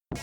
All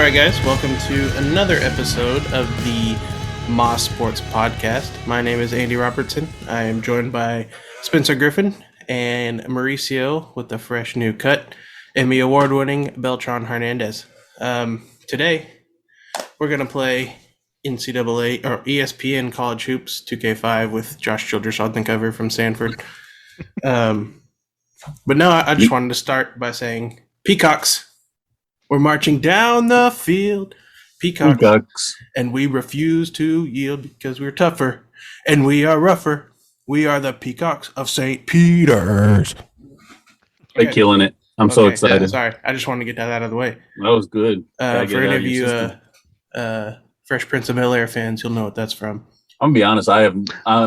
right, guys, welcome to another episode of the Moss Sports Podcast. My name is Andy Robertson. I am joined by Spencer Griffin and Mauricio with the fresh new cut, Emmy Award-winning Beltran Hernandez. Today, we're going to play NCAA or ESPN College Hoops 2K5 with Josh Childress on the cover from Sanford. But no, I just wanted to start by saying, Peacocks. We're marching down the field, peacocks, and we refuse to yield because we're tougher and we are rougher. We are the Peacocks of St. Peter's. They're killing it. I'm so excited. Yeah, sorry, I just wanted to get that out of the way. That was good. For any of you Fresh Prince of Bel-Air fans, you'll know what that's from. I'm gonna be honest. I'm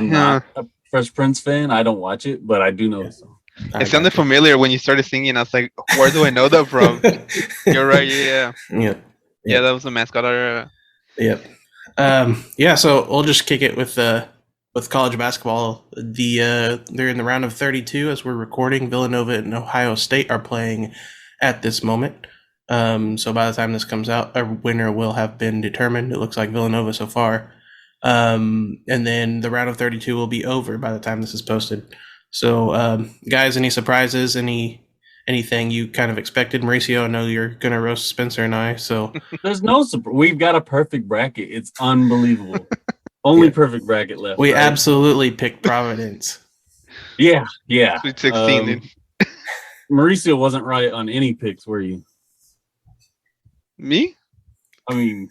not a Fresh Prince fan. I don't watch it, but I do know the song. It sounded familiar when you started singing. I was like, where do I know that from? You're right. Yeah. Yep. Yeah, that was the mascot. Yep. So we'll just kick it with college basketball. They're in the round of 32 as we're recording. Villanova and Ohio State are playing at this moment. So by the time this comes out, a winner will have been determined. It looks like Villanova so far. And then the round of 32 will be over by the time this is posted. So, guys, any surprises? Anything you kind of expected? Mauricio, I know you're going to roast Spencer and I, so. There's no surprise. We've got a perfect bracket. It's unbelievable. Only perfect bracket left. We absolutely picked Providence. Yeah. Sweet 16. Mauricio wasn't right on any picks, were you? Me? I mean,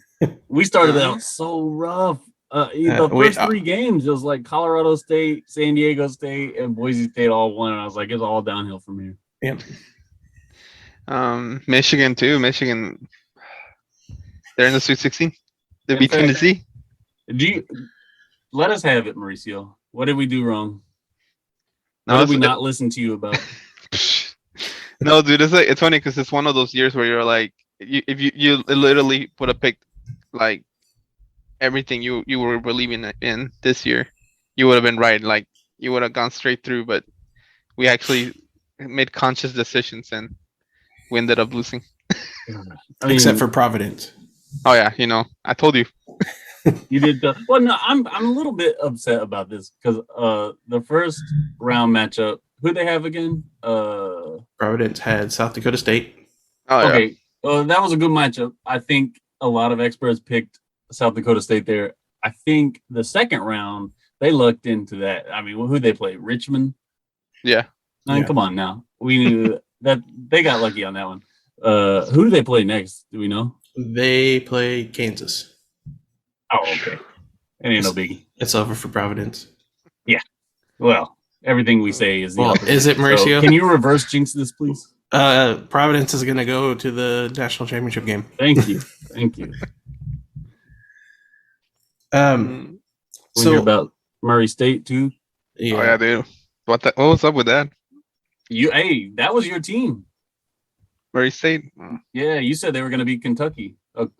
we started out so rough. The first three games, it was like Colorado State, San Diego State, and Boise State all won. And I was like, it's all downhill from here. Yep. Michigan too. Michigan, they're in the Sweet 16. They beat Tennessee. Let us have it, Mauricio. What did we do wrong? No, what did we not listen to you about? No, dude, it's funny because it's one of those years where you're like, if you literally would have picked like everything you were believing in this year, you would have been right. Like you would have gone straight through, but we actually made conscious decisions and we ended up losing. Except for Providence. Oh yeah, I told you. You did. Well, no, I'm a little bit upset about this because the first round matchup, who they have again? Providence had South Dakota State. Oh, okay. That was a good matchup. I think a lot of experts picked South Dakota State there. I think the second round they looked into that. I mean, who they play? Richmond. Yeah. I mean, come on now. We knew that they got lucky on that one. Who do they play next? Do we know? They play Kansas. Oh, okay. It ain't no biggie. It's over for Providence. Yeah. Well, everything we say is the opposite. Is it, Mauricio? So can you reverse jinx this, please? Providence is going to go to the national championship game. Thank you. So hear about Murray State too? Yeah. Oh yeah, dude. What was up with that? That was your team. Murray State. Yeah, you said they were going to beat Kentucky,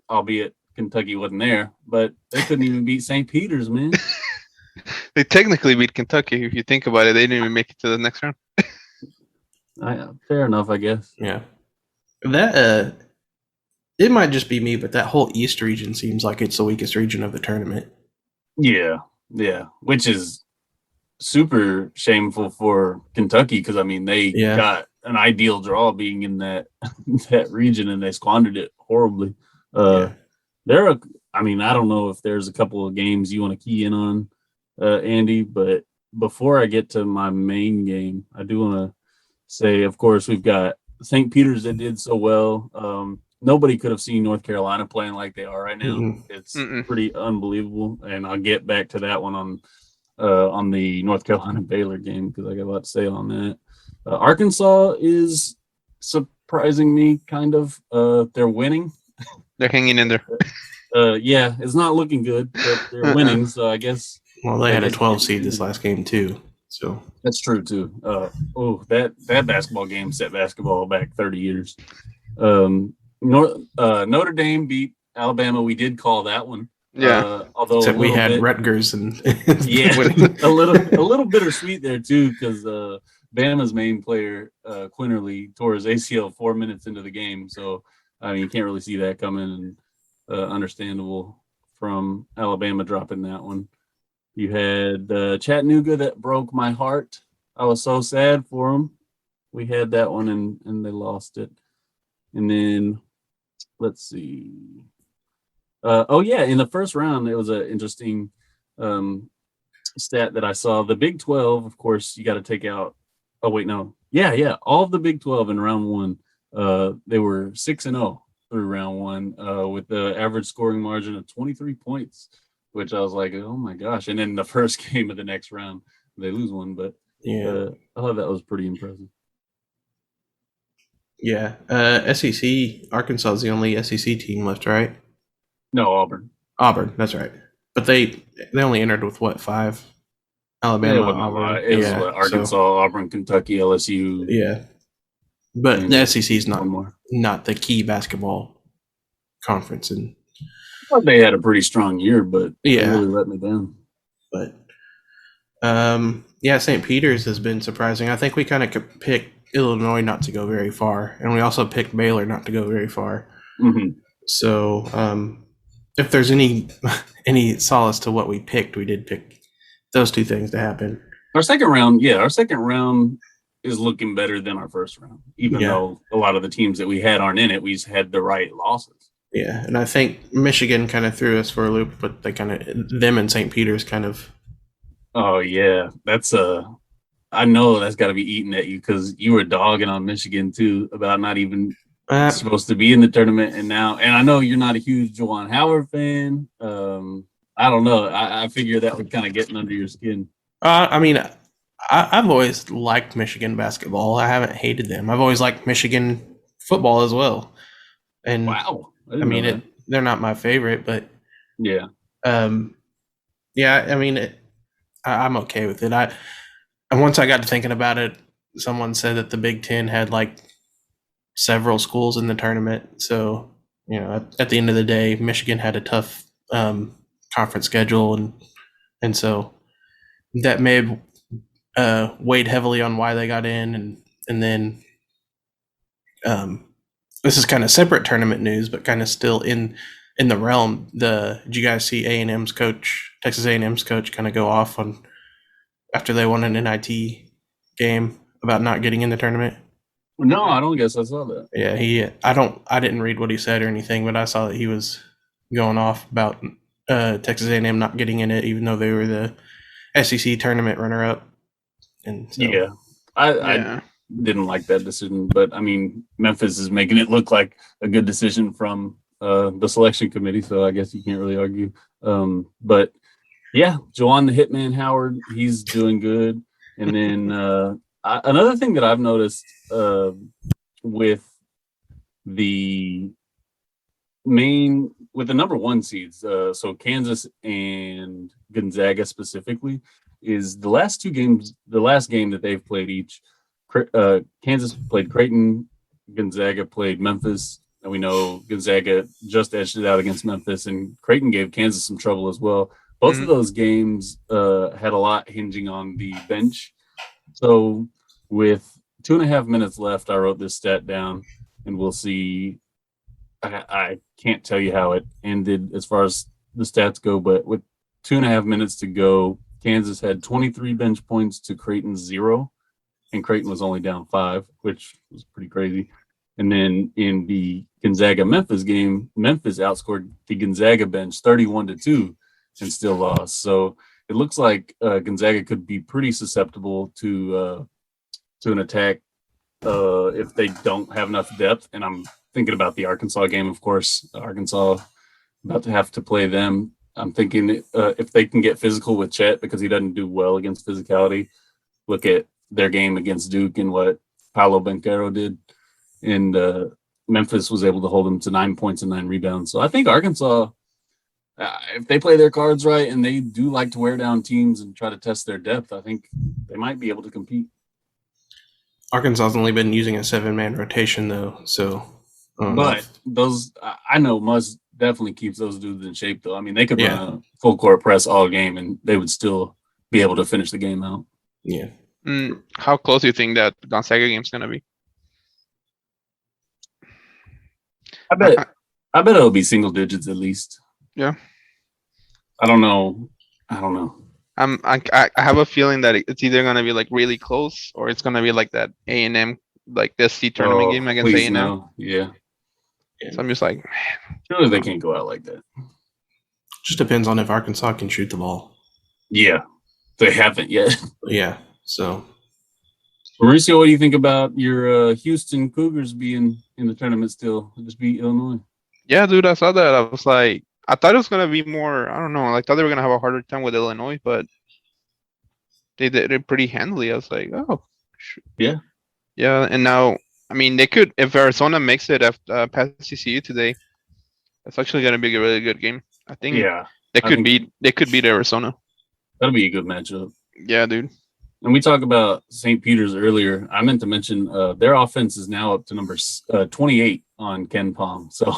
albeit Kentucky wasn't there, but they couldn't even beat St. Peter's, man. They technically beat Kentucky. If you think about it, they didn't even make it to the next round. Fair enough, I guess. Yeah. That it might just be me, but that whole East region seems like it's the weakest region of the tournament. Yeah, which is super shameful for Kentucky because I mean they got an ideal draw being in that region and they squandered it horribly. I don't know if there's a couple of games you want to key in on, Andy, but before I get to my main game, I do want to say, of course, we've got St. Peter's that did so well. Nobody could have seen North Carolina playing like they are right now. Mm-hmm. It's pretty unbelievable, and I'll get back to that one on the North Carolina Baylor game because I got a lot to say on that. Arkansas is surprising me, kind of. They're winning. They're hanging in there. Yeah, it's not looking good, but they're winning, so I guess. Well, they had a 12 seed this last game too, so that's true too. That basketball game set basketball back 30 years. Notre Dame beat Alabama. We did call that one. Yeah. Although except we had Rutgers and yeah, a little bittersweet there too, because Bama's main player Quinterly tore his ACL 4 minutes into the game. So I mean, you can't really see that coming, and understandable from Alabama dropping that one. You had Chattanooga that broke my heart. I was so sad for them. We had that one, and they lost it. And then let's see. In the first round, it was an interesting stat that I saw. The Big 12, of course, you got to take out. Oh wait, no. Yeah. All of the Big 12 in round one, they were 6-0 through round one, with the average scoring margin of 23 points, which I was like, oh my gosh. And then the first game of the next round, they lose one, but I thought that was pretty impressive. Yeah. SEC, Arkansas is the only SEC team left, right? No, Auburn. Auburn, that's right. But they only entered with what, 5? Alabama, Auburn. Arkansas, Auburn, Kentucky, LSU. Yeah. But the SEC is not the key basketball conference. And well, they had a pretty strong year, but they really let me down. But St. Peter's has been surprising. I think we kind of picked Illinois not to go very far, and we also picked Baylor not to go very far. Mm-hmm. So if there's any solace to what we picked, we did pick those two things to happen. Our second round is looking better than our first round, even though a lot of the teams that we had aren't in it. We had the right losses. Yeah, and I think Michigan kind of threw us for a loop, but them and St. Peter's kind of. Oh yeah, that's I know that's got to be eating at you, because you were dogging on Michigan too about not even supposed to be in the tournament, and I know you're not a huge Juwan Howard fan. I don't know. I figure that would kind of get under your skin. I mean, I've always liked Michigan basketball. I haven't hated them. I've always liked Michigan football as well. And wow, they're not my favorite, but yeah. I mean, I'm okay with it. And once I got to thinking about it, someone said that the Big Ten had like several schools in the tournament. So, at the end of the day, Michigan had a tough conference schedule, and so that may have weighed heavily on why they got in. And then this is kind of separate tournament news, but kind of still in the realm. Did you guys see Texas A&M's coach kind of go off on after they won an NIT game about not getting in the tournament? No, I don't guess I saw that. Yeah, I didn't read what he said or anything, but I saw that he was going off about Texas A&M not getting in it, even though they were the SEC tournament runner-up. And so, I didn't like that decision, but I mean, Memphis is making it look like a good decision from the selection committee, so I guess you can't really argue. But yeah, Juwan the Hitman Howard, he's doing good. And then another thing that I've noticed with the number one seeds, so Kansas and Gonzaga specifically, is the last game that they've played each. Kansas played Creighton, Gonzaga played Memphis, and we know Gonzaga just edged it out against Memphis, and Creighton gave Kansas some trouble as well. Both of those games had a lot hinging on the bench. So with 2.5 minutes left, I wrote this stat down, and we'll see. I can't tell you how it ended as far as the stats go, but with 2.5 minutes to go, Kansas had 23 bench points to Creighton's 0, and Creighton was only down 5, which was pretty crazy. And then in the Gonzaga-Memphis game, Memphis outscored the Gonzaga bench 31-2 and still lost. So it looks like Gonzaga could be pretty susceptible to an attack if they don't have enough depth. And I'm thinking about the Arkansas game, of course. Arkansas about to have to play them. I'm thinking if they can get physical with Chet, because he doesn't do well against physicality. Look at their game against Duke and what Paolo Banchero did. and Memphis was able to hold them to 9 points and 9 rebounds. So I think Arkansas, if they play their cards right and they do like to wear down teams and try to test their depth, I think they might be able to compete. Arkansas's only been using a 7-man rotation though, so. But those, I know, must definitely keeps those dudes in shape though. I mean, they could run a full court press all game and they would still be able to finish the game out. Yeah. How close do you think that Gonzaga game's gonna be? I bet it'll be single digits at least. Yeah. I don't know. I have a feeling that it's either gonna be like really close or it's gonna be like that A&M like the SC tournament game against A&M. No. Yeah. So I'm just like, man. Surely they can't go out like that. Just depends on if Arkansas can shoot the ball. Yeah. They haven't yet. Yeah. So, Mauricio, what do you think about your Houston Cougars being in the tournament still? Just beat Illinois. Yeah, dude, I saw that. I was like, I thought it was gonna be more. I don't know. I thought they were gonna have a harder time with Illinois, but they did it pretty handily. I was like, oh, yeah. And now, I mean, they could if Arizona makes it after past CCU today. It's actually gonna be a really good game. I think. Yeah. They could beat Arizona. That'll be a good matchup. Yeah, dude. And we talked about St. Peter's earlier. I meant to mention their offense is now up to number 28 on Ken Palm. So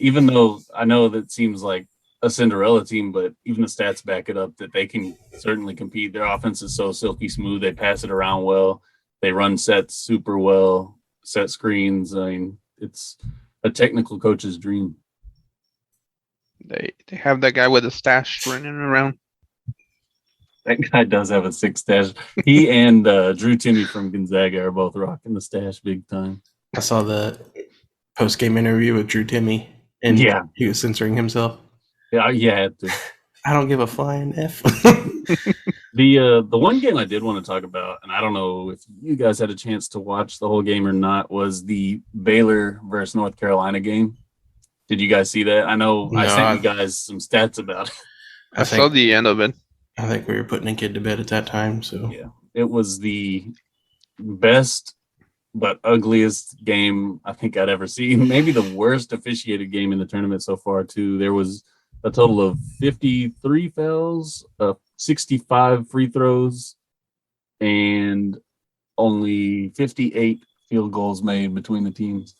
even though I know that seems like a Cinderella team, but even the stats back it up that they can certainly compete. Their offense is so silky smooth. They pass it around well. They run sets super well, set screens. I mean, it's a technical coach's dream. They have that guy with a stash running around. That guy does have a 6 stash. He and Drew Timme from Gonzaga are both rocking the stash big time. I saw the post-game interview with Drew Timme, and he was censoring himself. Yeah, I had to. I don't give a flying F. The one game I did want to talk about, and I don't know if you guys had a chance to watch the whole game or not, was the Baylor versus North Carolina game. Did you guys see that? I know I sent you guys some stats about it. I saw the end of it. I think we were putting a kid to bed at that time. So yeah, it was the best but ugliest game I think I'd ever seen. Maybe the worst officiated game in the tournament so far too. There was a total of 53 fouls, 65 free throws, and only 58 field goals made between the teams.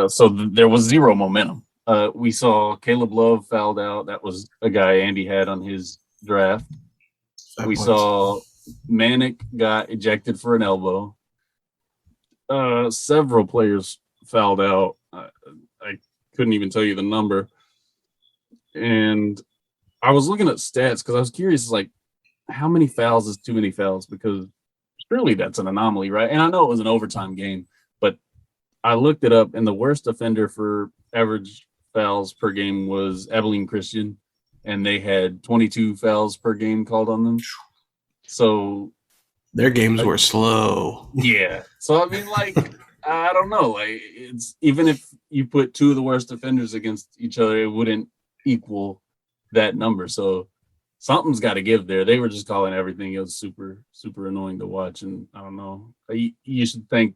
So there was zero momentum. We saw Caleb Love fouled out. That was a guy Andy had on his draft. We saw Manick got ejected for an elbow. Several players fouled out. I couldn't even tell you the number. And I was looking at stats because I was curious, like, how many fouls is too many fouls? Because surely that's an anomaly, right? And I know it was an overtime game, but I looked it up, and the worst offender for average fouls per game was Abilene Christian, and they had 22 fouls per game called on them. So their games were slow. Yeah. So I mean, like, I don't know. Like, it's even if you put two of the worst offenders against each other, it wouldn't equal that number. So something's got to give there. They were just calling everything. It was super, super annoying to watch. And I don't know. You should think.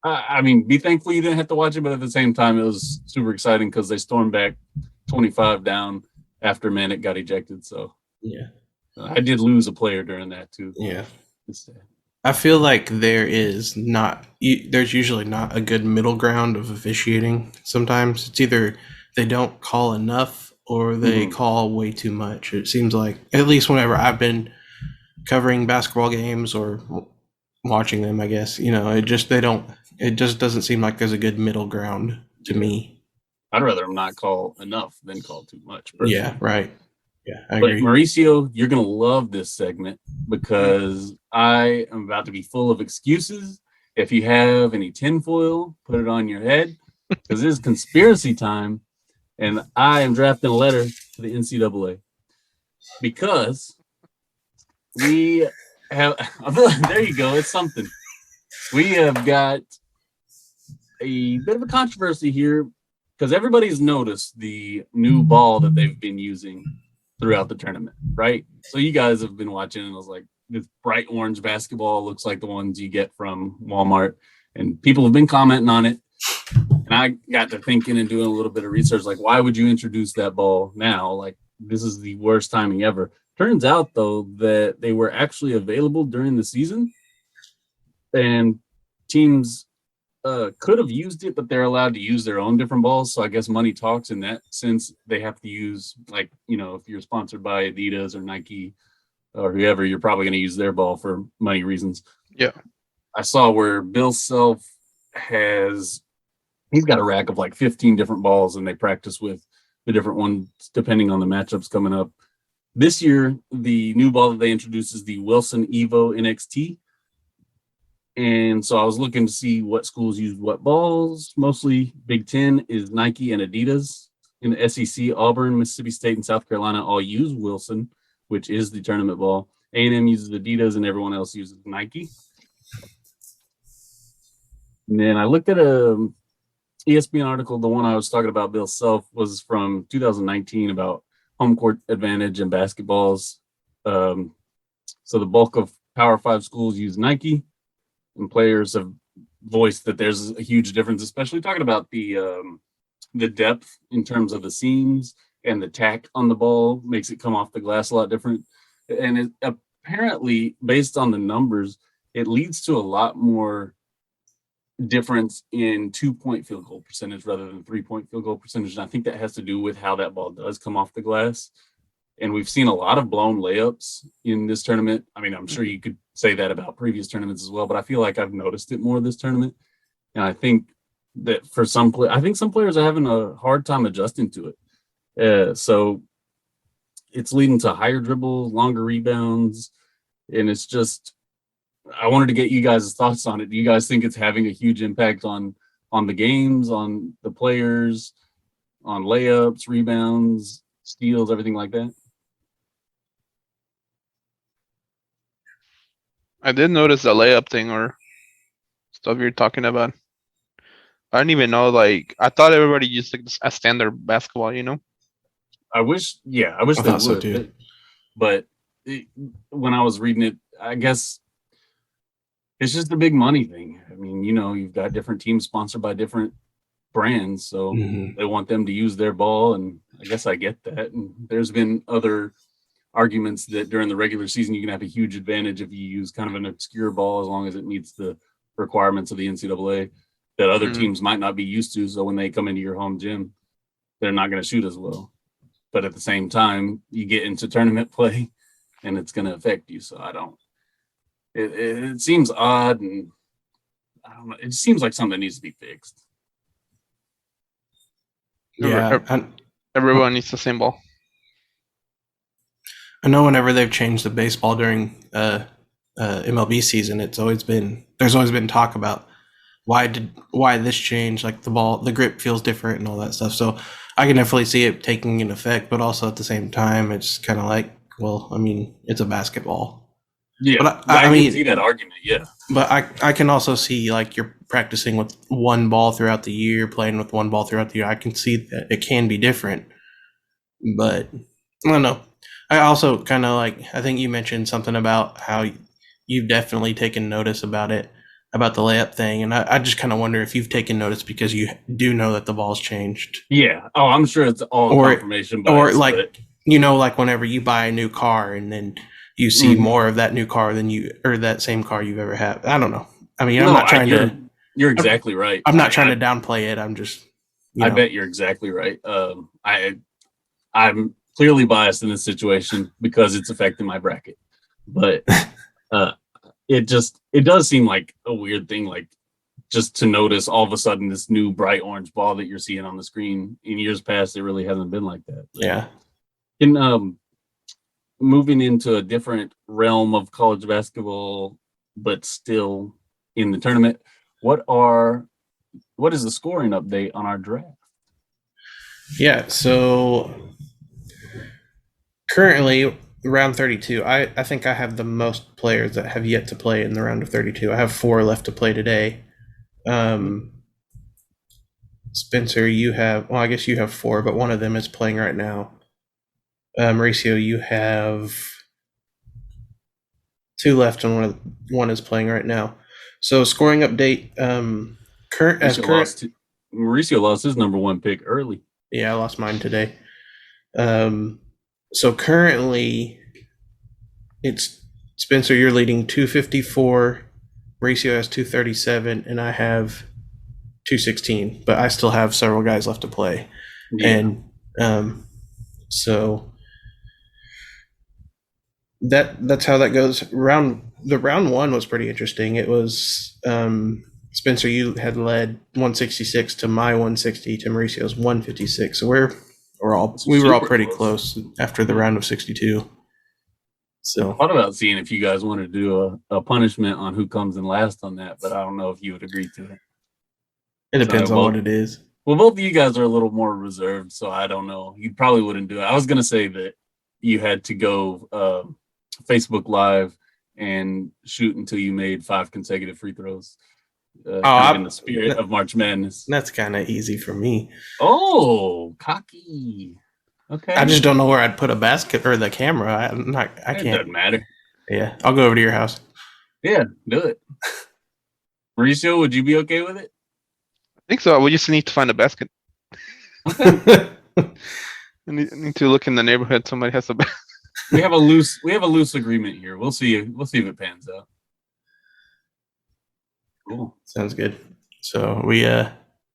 I mean, be thankful you didn't have to watch it, but at the same time, it was super exciting because they stormed back 25 down after Manick got ejected. So yeah, I did lose a player during that too. Yeah, I feel like there's usually not a good middle ground of officiating. Sometimes it's either they don't call enough or they call way too much. It seems like, at least whenever I've been covering basketball games or watching them, I guess, it just doesn't seem like there's a good middle ground to me. I'd rather them not call enough than call too much. Personally. Yeah, right. Yeah, I agree. Mauricio, you're going to love this segment because I am about to be full of excuses. If you have any tinfoil, put it on your head because it is conspiracy time, and I am drafting a letter to the NCAA because we have – there you go. It's something. We have got a bit of a controversy here because everybody's noticed the new ball that they've been using throughout the tournament, right? So you guys have been watching, and I was like, this bright orange basketball looks like the ones you get from Walmart. And people have been commenting on it. And I got to thinking and doing a little bit of research, like, why would you introduce that ball now? Like, this is the worst timing ever. Turns out, though, that they were actually available during the season. And teams could have used it, but they're allowed to use their own different balls. So I guess money talks in that sense. They have to use, like, if you're sponsored by Adidas or Nike or whoever, you're probably going to use their ball for money reasons. Yeah. I saw where Bill Self he's got a rack of like 15 different balls, and they practice with the different ones depending on the matchups coming up. This year, the new ball that they introduced is the Wilson Evo NXT. And so I was looking to see what schools use what balls. Mostly Big Ten is Nike and Adidas. In the SEC, Auburn, Mississippi State, and South Carolina all use Wilson, which is the tournament ball. A&M uses Adidas, and everyone else uses Nike. And then I looked at a ESPN article. The one I was talking about, Bill Self, was from 2019 about home court advantage and basketballs. So the bulk of Power 5 schools use Nike, and players have voiced that there's a huge difference, especially talking about the depth in terms of the seams, and the tack on the ball makes it come off the glass a lot different. And it, apparently, based on the numbers, it leads to a lot more difference in 2-point field goal percentage rather than 3-point field goal percentage. And I think that has to do with how that ball does come off the glass. And we've seen a lot of blown layups in this tournament. I mean, I'm sure you could say that about previous tournaments as well, but I feel like I've noticed it more this tournament. And I think that for some players are having a hard time adjusting to it. So it's leading to higher dribbles, longer rebounds, and it's just, I wanted to get you guys' thoughts on it. Do you guys think it's having a huge impact on the games, on the players, on layups, rebounds, steals, everything like that? I did notice the layup thing or stuff you're talking about. I didn't even know, like, I thought everybody used like a standard basketball, I wish they would. So too. But when I was reading it, I guess it's just a big money thing. I mean, you've got different teams sponsored by different brands, so they want them to use their ball, and I guess I get that. And there's been other arguments that during the regular season you can have a huge advantage if you use kind of an obscure ball as long as it meets the requirements of the NCAA that other teams might not be used to. So when they come into your home gym, they're not going to shoot as well. But at the same time, you get into tournament play and it's going to affect you. So it seems odd, and I don't know. It seems like something that needs to be fixed. Yeah. Everyone needs the same ball. I know whenever they've changed the baseball during MLB season, there's always been talk about why this change, like the grip feels different and all that stuff. So I can definitely see it taking an effect, but also at the same time, it's kind of like, well, I mean, it's a basketball. Yeah, but I mean, can see that argument. Yeah, but I can also see, like, you're practicing with one ball throughout the year, playing with one ball throughout the year. I can see that it can be different, but I don't know. I also kind of I think you mentioned something about how you've definitely taken notice about it, about the layup thing. And I just kind of wonder if you've taken notice because you do know that the ball's changed. Yeah. Oh, I'm sure it's all confirmation bias. Or like whenever you buy a new car and then you see more of that new car than that same car you've ever had. I don't know. I mean, I'm not trying to. You're exactly right. I'm not trying to downplay it. I'm just. I bet you're exactly right. I'm clearly biased in this situation because it's affecting my bracket, but it does seem like a weird thing, like just to notice all of a sudden this new bright orange ball that you're seeing on the screen. In years past, it really hasn't been like that. Yeah. In moving into a different realm of college basketball, but still in the tournament, what is the scoring update on our draft? Yeah, so currently round 32, I think I have the most players that have yet to play in the round of 32. I have 4 left to play today. Spencer, I guess you have 4, but one of them is playing right now. Mauricio, you have 2 left and one is playing right now. So scoring update. Mauricio lost his number one pick early. Yeah, I lost mine today. So currently, it's Spencer. You're leading 254. Mauricio has 237, and I have 216. But I still have several guys left to play, and so that's how that goes. Round one was pretty interesting. It was Spencer, you had led 166 to my 160 to Mauricio's 156. So we were all pretty close after the round of 62. So I thought about seeing if you guys wanted to do a punishment on who comes in last on that, but I don't know if you would agree to it. It depends on what it is. Well, both of you guys are a little more reserved, so I don't know. You probably wouldn't do it. I was going to say that you had to go Facebook Live and shoot until you made 5 consecutive free throws. In the spirit of March Madness. That's kind of easy for me. Oh, cocky. Okay. I just don't know where I'd put a basket or the camera. I can't. It doesn't matter. Yeah, I'll go over to your house. Yeah, do it. Mauricio, would you be okay with it? I think so. We just need to find a basket. Okay. I need to look in the neighborhood. Somebody has a basket. We have a loose agreement here. We'll see if it pans out. Cool. Sounds good. So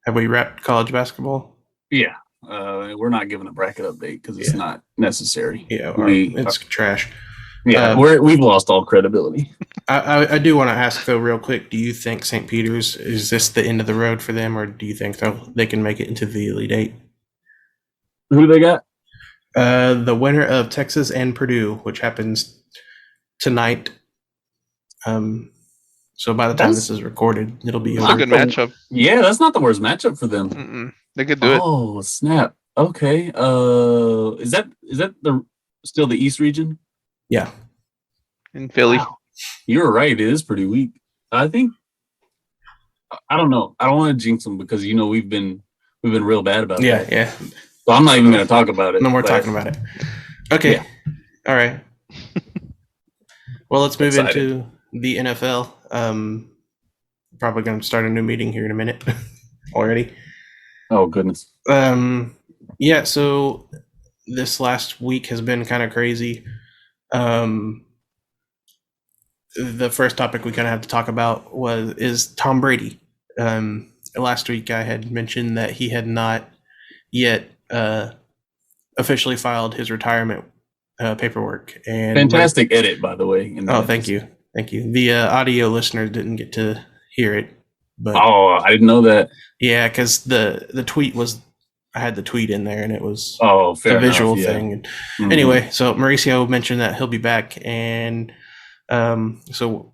have we wrapped college basketball? Yeah. We're not giving a bracket update because it's not necessary. Yeah, it's trash. Yeah, we've lost all credibility. I do want to ask though, real quick. Do you think St. Peter's, is this the end of the road for them, or do you think they can make it into the Elite Eight? Who they got? The winner of Texas and Purdue, which happens tonight. So by the time this is recorded, it'll be a good matchup. Yeah, that's not the worst matchup for them. Mm-mm. They could do it. Oh snap! Okay. Is that still the East region? Yeah. In Philly. Wow. You're right. It is pretty weak. I think. I don't know. I don't want to jinx them because we've been real bad about that. Yeah. So I'm not even going to talk about it. No more talking about it. Okay. Yeah. All right. Well, let's move into the NFL. Probably going to start a new meeting here in a minute already. Oh, goodness. Yeah, so this last week has been kind of crazy. The first topic we kind of have to talk about is Tom Brady. Last week I had mentioned that he had not yet officially filed his retirement paperwork. And fantastic edit, by the way. Thank you. The audio listeners didn't get to hear it. But I didn't know that. Yeah, because the tweet was, I had the tweet in there and it was a visual thing. And anyway, so Mauricio mentioned that he'll be back, and so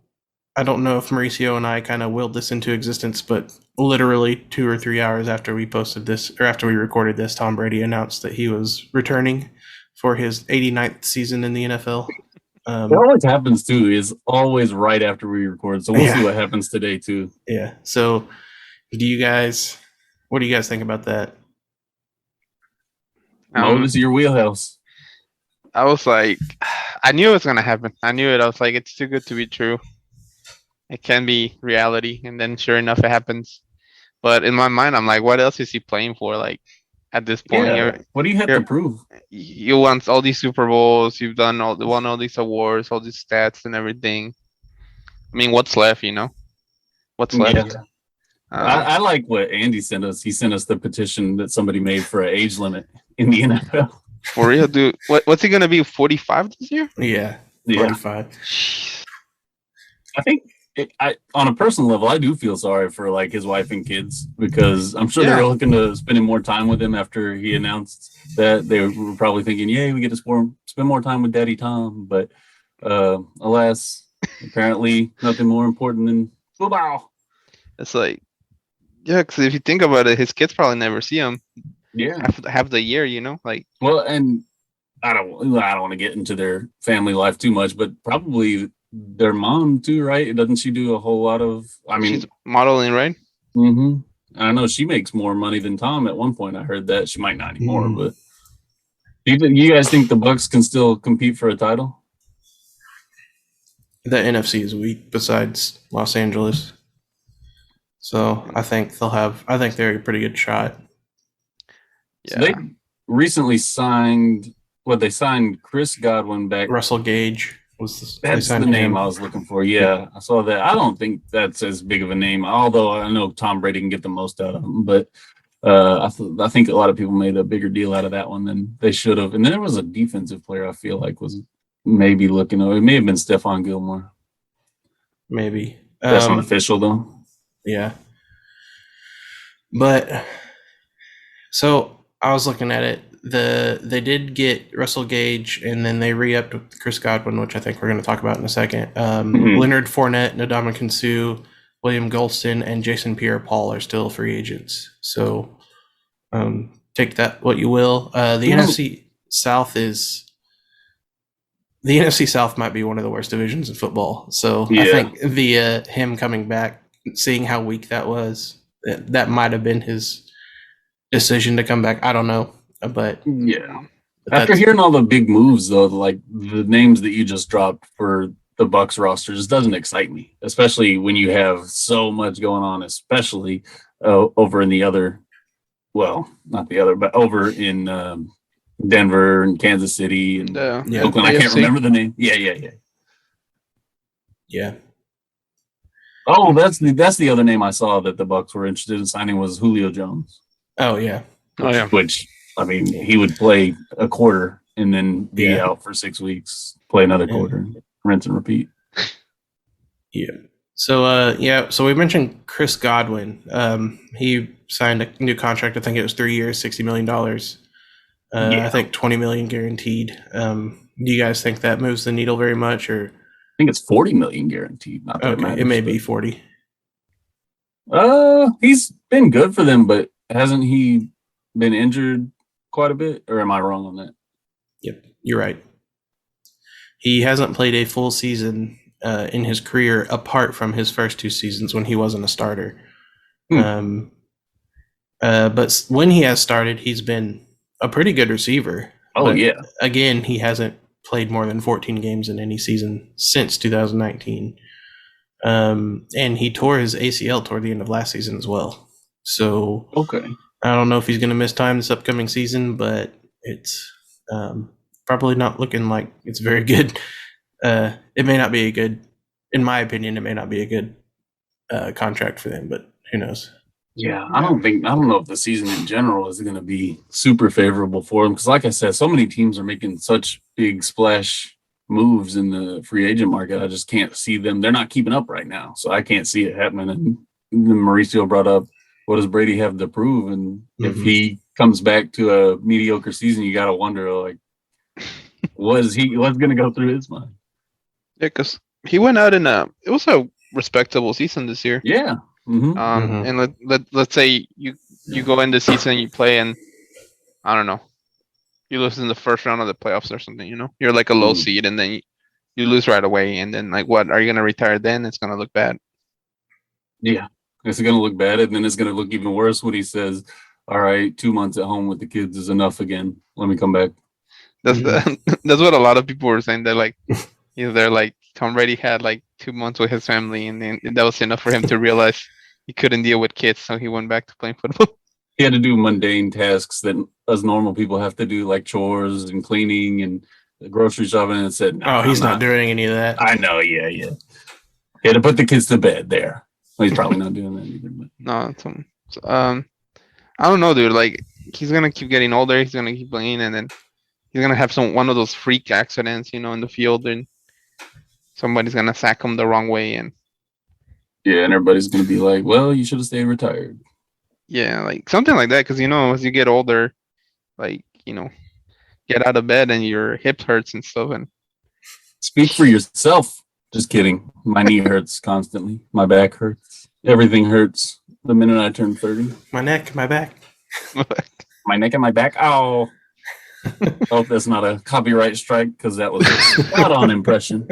I don't know if Mauricio and I kind of willed this into existence, but literally 2 or 3 hours after we posted this, or after we recorded this, Tom Brady announced that he was returning for his 89th season in the NFL. What always happens too is always right after we record, so we'll see what happens today too. Yeah. So, what do you guys think about that? What is your wheelhouse? I was like, I knew it was gonna happen. I knew it. I was like, it's too good to be true. It can be reality, and then sure enough, it happens. But in my mind, I'm like, what else is he playing for? Like, at this point, what do you have to prove? You won all these Super Bowls. You've won all these awards, all these stats, and everything. I mean, what's left? What's left? Yeah. I like what Andy sent us. He sent us the petition that somebody made for an age limit in the NFL. For real, dude. What's he gonna be? 45 this year? Yeah, 45. I think. On a personal level, I do feel sorry for like his wife and kids, because I'm sure they're looking to spending more time with him after he announced that. They were probably thinking, "Yay, we get to spend more time with Daddy Tom." But alas, apparently nothing more important than football. It's like, because if you think about it, his kids probably never see him. Yeah, half the year, like. Well, and I don't want to get into their family life too much, but probably their mom too, right? Doesn't she do a whole lot of? I mean, she's modeling, right? Mm-hmm. I know she makes more money than Tom. At one point, I heard that. She might not anymore, but you guys think the Bucs can still compete for a title? The NFC is weak. Besides Los Angeles, So I think they're a pretty good shot. Yeah. So they recently signed. They signed Chris Godwin back. Russell Gage was that's the name I was looking for. Yeah, I saw that. I don't think that's as big of a name, although I know Tom Brady can get the most out of him. But I think a lot of people made a bigger deal out of that one than they should have. And then there was a defensive player I feel like was maybe looking over. It may have been Stephon Gilmore. Maybe. That's unofficial, though. Yeah. But so I was looking at it. They did get Russell Gage, and then they re-upped with Chris Godwin, which I think we're going to talk about in a second. Leonard Fournette, Ndamukong Suh, William Golston, and Jason Pierre-Paul are still free agents. So take that what you will. The NFC South might be one of the worst divisions in football. So I think him coming back, seeing how weak that was, that might have been his decision to come back. I don't know, but after hearing all the big moves, though, like the names that you just dropped for the Bucs roster, just doesn't excite me, especially when you have so much going on, especially over in the other, well, not the other, but over in Denver and Kansas City and Oakland. I can't remember the name. Yeah. Oh, that's the other name I saw that the Bucs were interested in signing was Julio Jones. Oh yeah. Which I mean, he would play a quarter and then be out for 6 weeks, play another quarter, rinse and repeat. Yeah. So so we mentioned Chris Godwin. He signed a new contract. I think it was 3 years, $60 million. I think $20 million guaranteed. Do you guys think that moves the needle very much, or? I think it's $40 million guaranteed. Not that matters, it may be 40. He's been good for them, but hasn't he been injured quite a bit, or am I wrong on that? Yep, you're right. He hasn't played a full season in his career, apart from his first 2 seasons when he wasn't a starter. But when he has started, he's been a pretty good receiver. Again, he hasn't played more than 14 games in any season since 2019. And he tore his ACL toward the end of last season as well. So I don't know if he's going to miss time this upcoming season, but it's probably not looking like it's very good. It may not be a good, in my opinion, it may not be a good contract for them, but who knows? Yeah, I don't know if the season in general is going to be super favorable for him, because like I said, so many teams are making such big splash moves in the free agent market. I just can't see them. They're not keeping up right now, so I can't see it happening. And then Mauricio brought up, what does Brady have to prove? And if he comes back to a mediocre season, you got to wonder, like, what's going to go through his mind? Yeah, because he went out it was a respectable season this year. Yeah. And let's say you go in the season, you play, and I don't know, you lose in the first round of the playoffs or something. You're like a low seed, and then you lose right away. And then, like, what are you gonna retire? Then it's gonna look bad. Yeah, it's gonna look bad, and then it's gonna look even worse when he says, "All right, 2 months at home with the kids is enough again. Let me come back." That's what a lot of people were saying. They're like, they're like, Tom Brady had like 2 months with his family, and then that was enough for him to realize he couldn't deal with kids, so he went back to playing football. He had to do mundane tasks that us normal people have to do, like chores and cleaning and grocery shopping, and said, "No, he's not doing any of that." I know, yeah. He had to put the kids to bed there. Well, he's probably not doing that either. But. No, I don't know, dude. Like, he's gonna keep getting older. He's gonna keep playing, and then he's gonna have one of those freak accidents, in the field, and somebody's gonna sack him the wrong way, and everybody's gonna be like, "Well, you should have stayed retired." Yeah, like something like that, because as you get older, like get out of bed and your hips hurts and stuff. And speak for yourself. Just kidding. My knee hurts constantly. My back hurts. Everything hurts the minute I turn 30. My neck, my back, my neck and my back. Ow. Hope that's not a copyright strike, because that was a spot-on impression.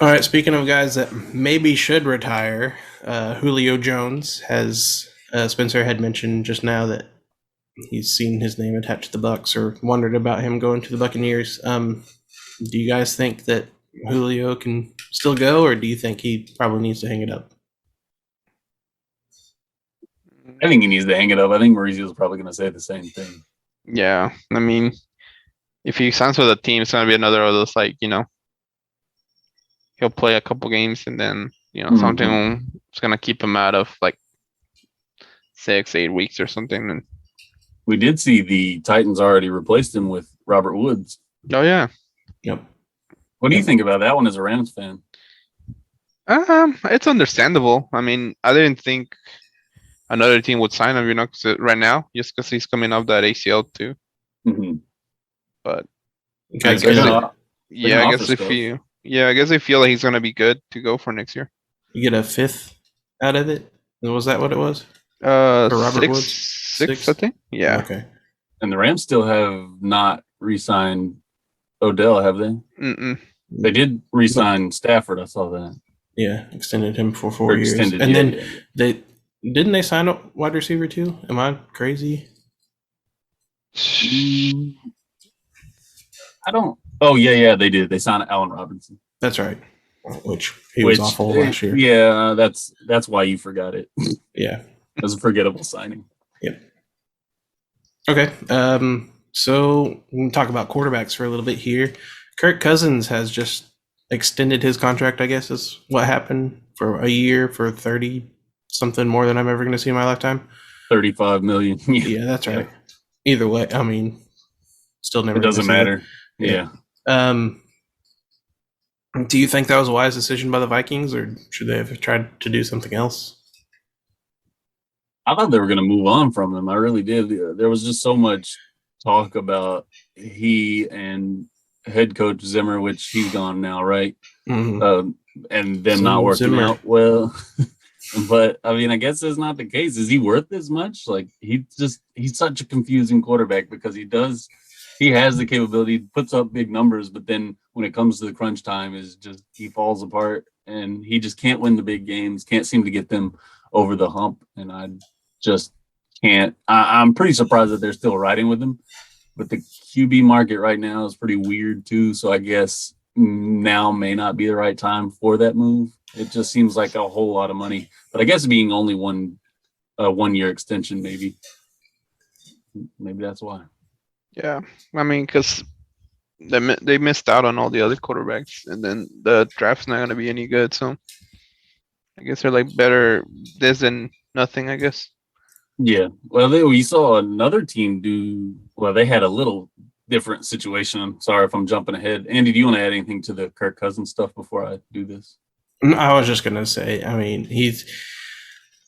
All right, speaking of guys that maybe should retire, Julio Jones has, Spencer had mentioned just now that he's seen his name attached to the Bucs, or wondered about him going to the Buccaneers. Do you guys think that Julio can still go, or do you think he probably needs to hang it up? I think he needs to hang it up. I think Mauricio's probably going to say the same thing. Yeah, I mean, if he signs with a team, it's going to be another of those, like, he'll play a couple games and then, something is going to keep him out of like 6-8 weeks or something. And we did see the Titans already replaced him with Robert Woods. Oh, yeah. Yep. What do you think about that one as a Rams fan? It's understandable. I mean, I didn't think another team would sign him, cause right now, just because he's coming off that ACL too. Mm-hmm. But I guess they feel like he's gonna be good to go for next year. You get a fifth out of it. Was that what it was? For Robert Woods? Six, I think. Yeah. Okay. And the Rams still have not re-signed Odell, have they? Mm-mm. They did re-sign Stafford. I saw that. Yeah, extended him for 4 years, and then they sign a wide receiver too. Am I crazy? I don't. Oh yeah, they did. They signed Allen Robinson. That's right. Which was awful last year. Yeah, that's why you forgot it. Yeah, it was a forgettable signing. Yep. Okay. So we can talk about quarterbacks for a little bit here. Kirk Cousins has just extended his contract, I guess is what happened, for a year for 30 something more than I'm ever going to see in my lifetime. 35 million. Yeah, that's right. Yeah. Either way, I mean, still never. It doesn't matter. Yeah. Do you think that was a wise decision by the Vikings, or should they have tried to do something else? I thought they were going to move on from him. I really did. There was just so much talk about he and head coach Zimmer, which he's gone now, right? Mm-hmm. And them not working out well. But I mean, I guess that's not the case. Is he worth as much? Like he's such a confusing quarterback because he has the capability, puts up big numbers, but then when it comes to the crunch time, he falls apart and he just can't win the big games, can't seem to get them over the hump. And I just can't. I'm pretty surprised that they're still riding with him. But the QB market right now is pretty weird too. So I guess now may not be the right time for that move. It just seems like a whole lot of money. But I guess being only one 1 year extension, maybe that's why. Yeah, I mean, because they missed out on all the other quarterbacks, and then the draft's not gonna be any good. So I guess they're like better this than nothing, I guess. Yeah. Well, we saw another team do well. They had a little different situation. I'm sorry if I'm jumping ahead. Andy, do you want to add anything to the Kirk Cousins stuff before I do this? I was just gonna say. I mean,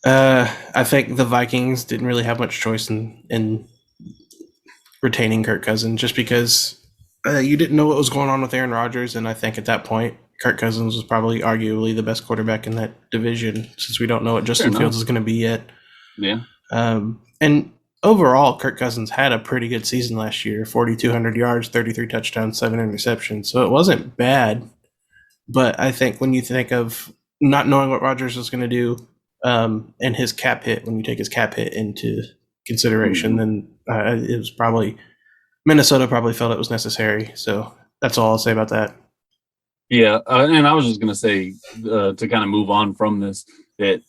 I think the Vikings didn't really have much choice in retaining Kirk Cousins, just because you didn't know what was going on with Aaron Rodgers, and I think at that point, Kirk Cousins was probably arguably the best quarterback in that division, since we don't know what Justin Fields is going to be yet. Yeah. And overall, Kirk Cousins had a pretty good season last year: 4,200 yards, 33 touchdowns, 7 interceptions. So it wasn't bad. But I think when you think of not knowing what Rodgers was going to do, and his cap hit, when you take his cap hit into consideration, then it was probably Minnesota probably felt it was necessary. So that's all I'll say about that. Yeah, and I was just going to say to kind of move on from this, that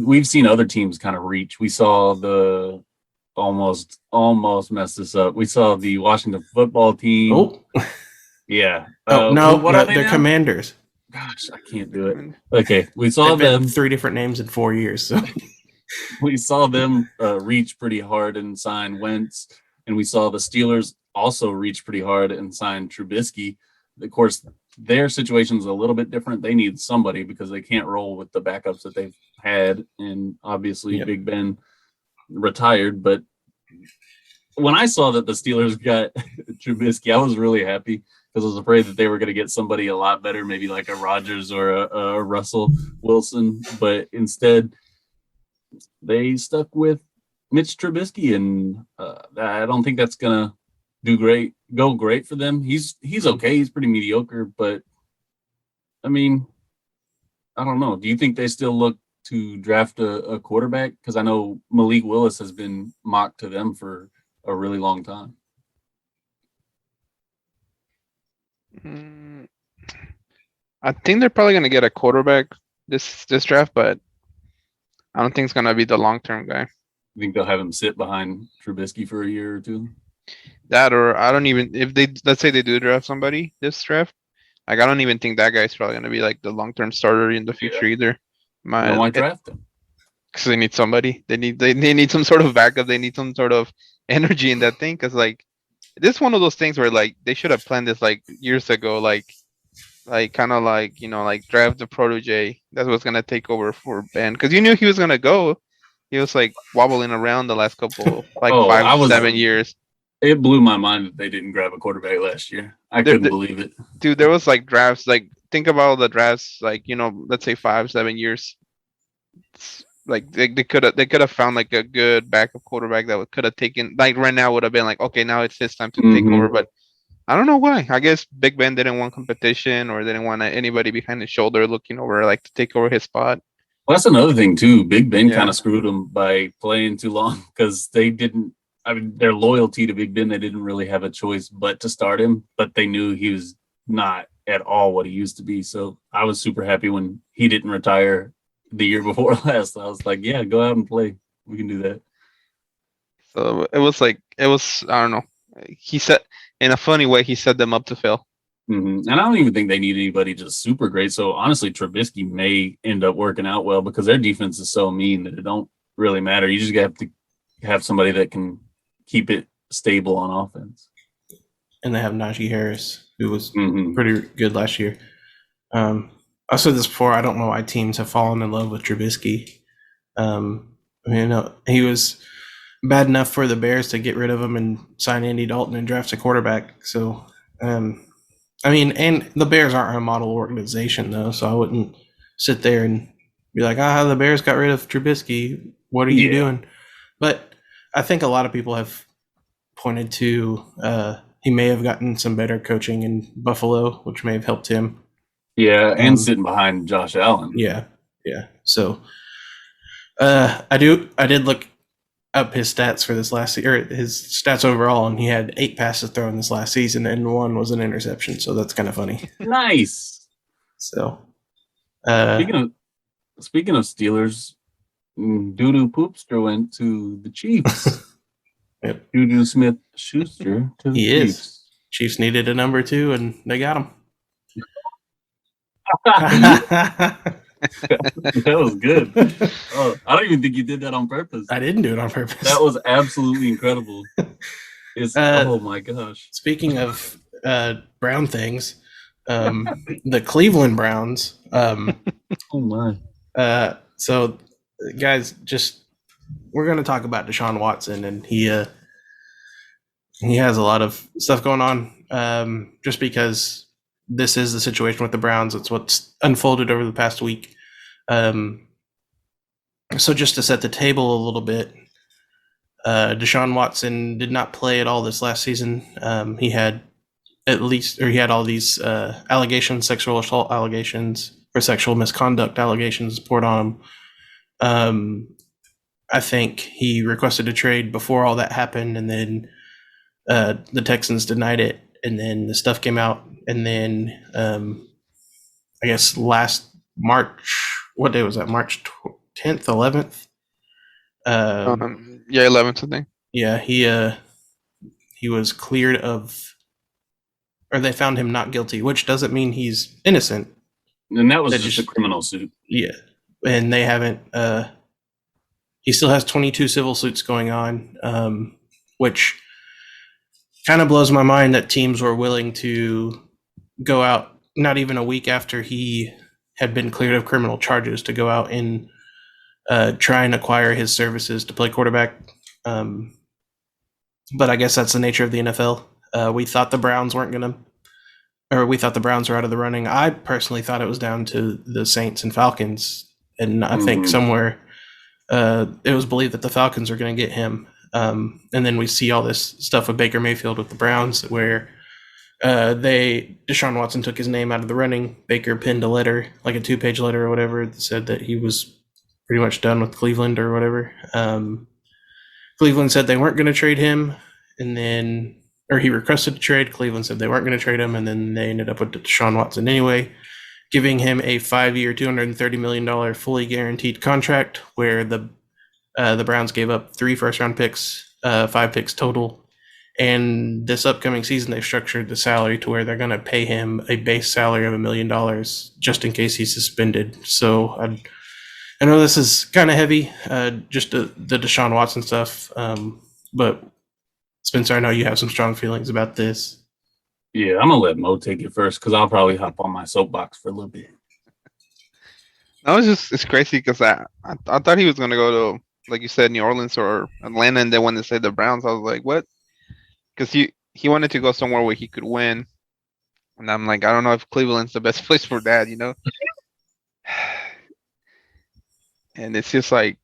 we've seen other teams kind of reach. We saw the almost messed this up. We saw the Washington football team. Oh, yeah. They're Commanders. Gosh, I can't do it. Okay, we saw them 3 different names in 4 years. So we saw them reach pretty hard and sign Wentz, and we saw the Steelers also reach pretty hard and sign Trubisky. Of course, their situation is a little bit different. They need somebody because they can't roll with the backups that they've had, and obviously Big Ben retired. But when I saw that the Steelers got Trubisky, I was really happy because I was afraid that they were going to get somebody a lot better, maybe like a Rodgers or a Russell Wilson. But instead, they stuck with Mitch Trubisky, and I don't think that's going to go great for them. He's okay. He's pretty mediocre, but I mean, I don't know. Do you think they still look to draft a quarterback? Because I know Malik Willis has been mocked to them for a really long time. I think they're probably going to get a quarterback this draft, but I don't think it's going to be the long-term guy. You think they'll have him sit behind Trubisky for a year or two? That, or I don't even, if they, let's say they do draft somebody this draft, like I don't even think that guy's probably gonna be like the long-term starter in the future either. Why draft him? Because they need somebody. They need some sort of backup. They need some sort of energy in that thing. Because like this is one of those things where like they should have planned this like years ago. Like kind of like, you know, like draft the protege that was gonna take over for Ben. Because you knew he was gonna go. He was like wobbling around the last couple like 5-7 years. It blew my mind that they didn't grab a quarterback last year. I couldn't believe it. Dude, there was like drafts. Like think about all the drafts. Like, you know, let's say 5-7 years. Like they could have found like a good backup quarterback that could have taken, like right now would have been like, okay, now it's his time to take over. But I don't know why. I guess Big Ben didn't want competition or didn't want anybody behind his shoulder looking over, like to take over his spot. Well, that's another thing too. Big Ben kind of screwed him by playing too long because they didn't. I mean, their loyalty to Big Ben, they didn't really have a choice but to start him. But they knew he was not at all what he used to be. So I was super happy when he didn't retire the year before last. I was like, yeah, go out and play. We can do that. So it was I don't know. He said, in a funny way, he set them up to fail. And I don't even think they need anybody just super great. So honestly, Trubisky may end up working out well because their defense is so mean that it don't really matter. You just have to have somebody that can keep it stable on offense. And they have Najee Harris, who was pretty good last year. I said this before. I don't know why teams have fallen in love with Trubisky. He was bad enough for the Bears to get rid of him and sign Andy Dalton and draft a quarterback. So, and the Bears aren't a model organization, though, so I wouldn't sit there and be like, the Bears got rid of Trubisky. What are you doing? But I think a lot of people have pointed to he may have gotten some better coaching in Buffalo, which may have helped him. Yeah, and sitting behind Josh Allen. Yeah. So I did look up his stats for this last year, his stats overall, and he had 8 passes thrown this last season, and 1 was an interception. So that's kind of funny. Nice. So speaking of Steelers, Doodoo Poopster went to the Chiefs. Yep. Juju Smith-Schuster to the Chiefs. Chiefs needed a number 2, and they got him. That was good. Oh, I don't even think you did that on purpose. I didn't do it on purpose. That was absolutely incredible. Oh my gosh. Speaking of Brown things, the Cleveland Browns. Oh my. So, guys, we're going to talk about Deshaun Watson, and he has a lot of stuff going on. Just because this is the situation with the Browns. It's what's unfolded over the past week. So just to set the table a little bit, Deshaun Watson did not play at all this last season. He had all these allegations, sexual assault allegations or sexual misconduct allegations poured on him. I think he requested a trade before all that happened, and then the Texans denied it. And then the stuff came out, and then I guess last March, what day was that? March 10th, 11th? 11th, I think. Yeah, he was cleared of, or they found him not guilty, which doesn't mean he's innocent. And that was just a criminal suit. Yeah, and they haven't. He still has 22 civil suits going on, which kind of blows my mind that teams were willing to go out not even a week after he had been cleared of criminal charges to go out and try and acquire his services to play quarterback. But I guess that's the nature of the NFL. We thought the Browns were out of the running. I personally thought it was down to the Saints and Falcons, and I think somewhere it was believed that the Falcons were going to get him. And then we see all this stuff with Baker Mayfield with the Browns, where Deshaun Watson took his name out of the running. Baker penned a letter, like a 2-page letter or whatever, that said that he was pretty much done with Cleveland or whatever. Cleveland said they weren't going to trade him, or he requested a trade. Cleveland said they weren't going to trade him, and then they ended up with Deshaun Watson anyway, giving him a 5-year, $230 million fully guaranteed contract, where the The Browns gave up 3 first-round picks, 5 picks total. And this upcoming season, they've structured the salary to where they're going to pay him a base salary of $1 million just in case he's suspended. So I know this is kind of heavy, just the Deshaun Watson stuff. But Spencer, I know you have some strong feelings about this. Yeah, I'm going to let Mo take it first because I'll probably hop on my soapbox for a little bit. No, it's crazy because I thought he was going to go to, like you said, New Orleans or Atlanta, and then when they said the Browns, I was like, what? Because he wanted to go somewhere where he could win, and I'm like, I don't know if Cleveland's the best place for that, And it's just like,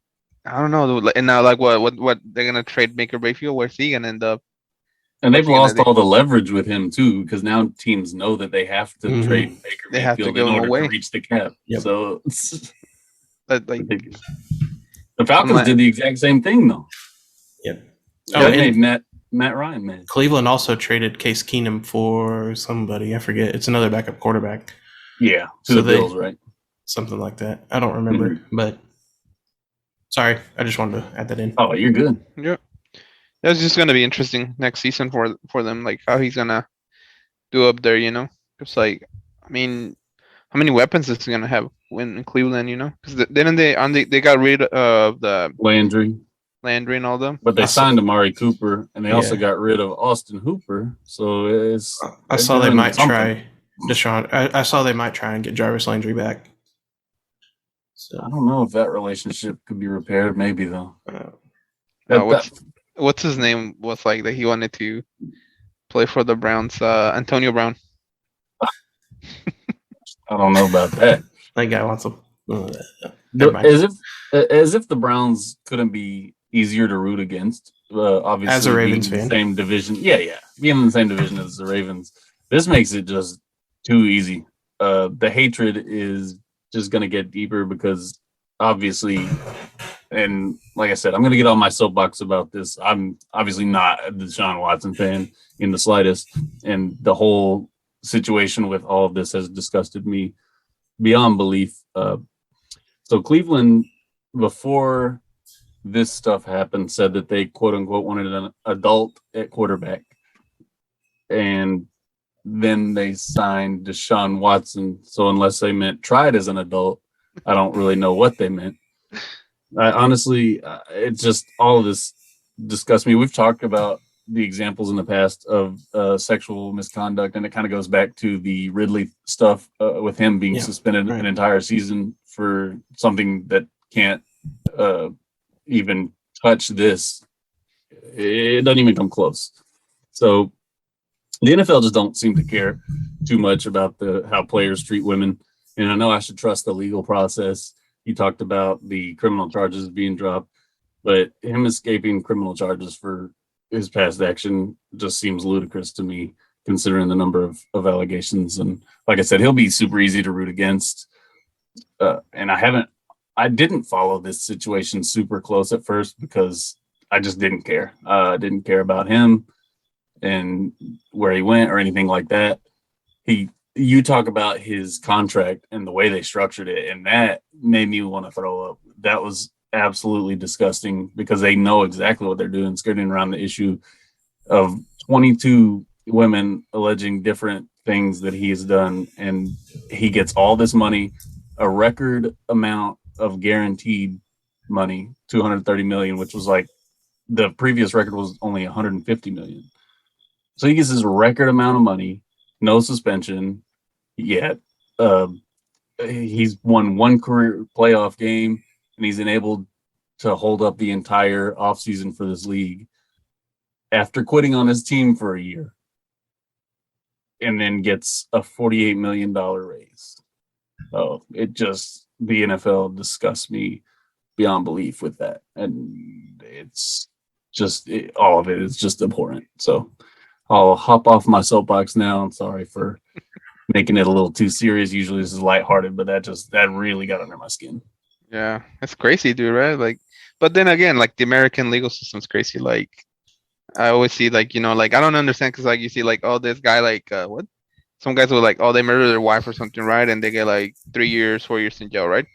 I don't know. And now, like, what they're gonna trade Baker Mayfield? Where's he gonna end up? And they've lost all the leverage with him too, because now teams know that they have to trade Baker Mayfield in order to reach the cap. Yep. So, like, the Falcons did the exact same thing, though. Yep. Yeah, they made Matt Ryan, man. Cleveland also traded Case Keenum for somebody. I forget. It's another backup quarterback. Yeah, to the Bills, right? Something like that. I don't remember, but sorry, I just wanted to add that in. Oh, you're good. Yeah, that's just gonna be interesting next season for them, like how he's gonna do up there. It's like, I mean, how many weapons is he gonna have when in Cleveland? Because didn't they got rid of the Landry and all them. But they signed Amari Cooper, and they also got rid of Austin Hooper. So I saw they might try Deshaun. I saw they might try and get Jarvis Landry back. So I don't know if that relationship could be repaired. Maybe though. What's his name was like that he wanted to play for the Browns? Antonio Brown. I don't know about that. That guy wants him. As if the Browns couldn't be easier to root against. Obviously, as a Ravens fan, same division. Yeah, being in the same division as the Ravens, this makes it just too easy. The hatred is just going to get deeper because obviously, and like I said, I'm going to get on my soapbox about this. I'm obviously not a Deshaun Watson fan in the slightest, and the whole situation with all of this has disgusted me beyond belief. So Cleveland, before this stuff happened, said that they quote unquote wanted an adult at quarterback. And then they signed Deshaun Watson. So unless they meant tried as an adult, I don't really know what they meant. Honestly, it's just all of this disgusts me. We've talked about the examples in the past of sexual misconduct, and it kind of goes back to the Ridley stuff with him being suspended an entire season for something that can't even touch this. It doesn't even come close. So the NFL just don't seem to care too much about how players treat women. And I know I should trust the legal process. You talked about the criminal charges being dropped, but him escaping criminal charges for his past action just seems ludicrous to me, considering the number of allegations. And like I said, he'll be super easy to root against. And I didn't follow this situation super close at first because I just didn't care. I didn't care about him and where he went or anything like that. You talk about his contract and the way they structured it, and that made me want to throw up. That was absolutely disgusting because they know exactly what they're doing, skirting around the issue of 22 women alleging different things that he has done, and he gets all this money, a record amount of guaranteed money, $230 million, which was like the previous record was only $150 million. So he gets this record amount of money, no suspension yet. He's won one career playoff game, and he's enabled to hold up the entire offseason for this league after quitting on his team for a year, and then gets a $48 million raise. Oh, the NFL disgusts me beyond belief with that. And it's just, all of it is just abhorrent. So I'll hop off my soapbox now. I'm sorry for making it a little too serious. Usually this is lighthearted, but that really got under my skin. Yeah, that's crazy, dude, right? Like, but then again, like the American legal system's crazy. Like, I always see, like, like I don't understand because, like, you see, like, oh, this guy, like, what? Some guys were like, oh, they murdered their wife or something, right? And they get like 3 years, 4 years in jail, right?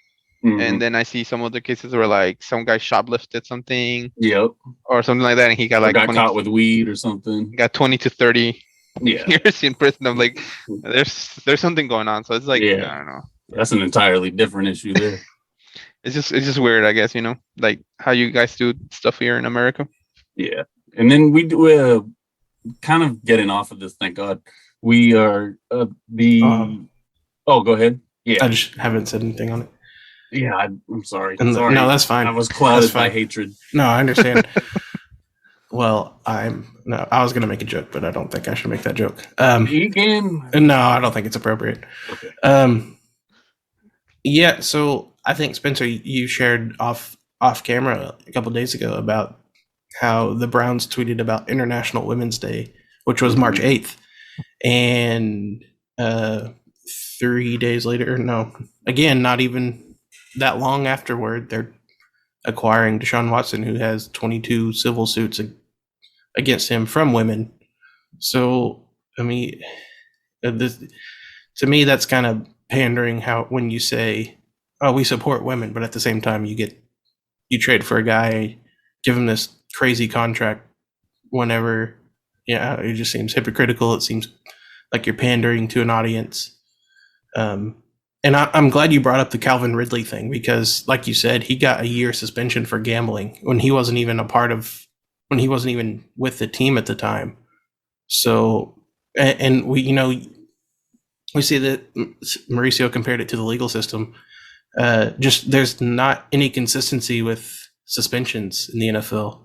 And then I see some other cases where like some guy shoplifted something. Yep. Or something like that, and he got like 20, caught with weed or something. Got 20 to 30 years in prison. I'm like, there's something going on. So it's like, I don't know. That's an entirely different issue there. It's just weird, I guess, like how you guys do stuff here in America. Yeah. And then we do kind of getting off of this, thank God. We are go ahead. Yeah. I just haven't said anything on it. Yeah, I'm sorry. Sorry. No, that's fine. I was clouded by hatred. No, I understand. Well, I was going to make a joke, but I don't think I should make that joke. You can. No, I don't think it's appropriate. Okay. Yeah, so I think, Spencer, you shared off camera a couple of days ago about how the Browns tweeted about International Women's Day, which was March 8th. And 3 days later, not even that long afterward, they're acquiring Deshaun Watson, who has 22 civil suits against him from women. So, I mean, to me, that's kind of pandering when you say, "Oh, we support women," but at the same time, you trade for a guy, give him this crazy contract whenever. Yeah, it just seems hypocritical. It seems like you're pandering to an audience. And I'm glad you brought up the Calvin Ridley thing, because, like you said, he got a year suspension for gambling when he wasn't even with the team at the time. So, and we see that Mauricio compared it to the legal system. Just there's not any consistency with suspensions in the NFL.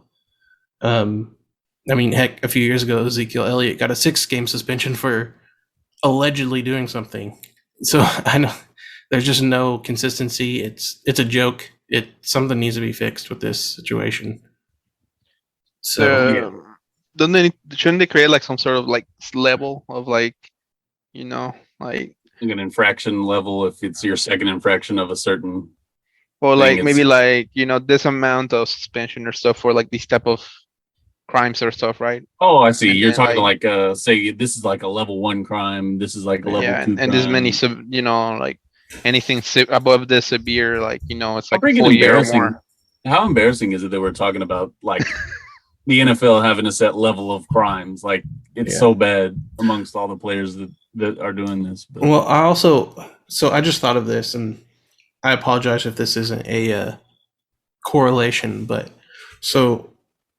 I mean, heck, a few years ago, Ezekiel Elliott got a 6-game suspension for allegedly doing something. So I know there's just no consistency. It's a joke. Something needs to be fixed with this situation. So shouldn't they create like some sort of like level of like like an infraction level if it's your second infraction of a certain, or like maybe like this amount of suspension or stuff for like these type of crimes or stuff, right? Oh, I see. You're talking like say this is like a level 1 crime, this is like a level 2 crime. And there's many like anything above the severe, like it's like a full year or more. How embarrassing is it that we're talking about like the NFL having a set level of crimes? Like it's so bad amongst all the players that are doing this. But. Well, I just thought of this, and I apologize if this isn't a correlation, but so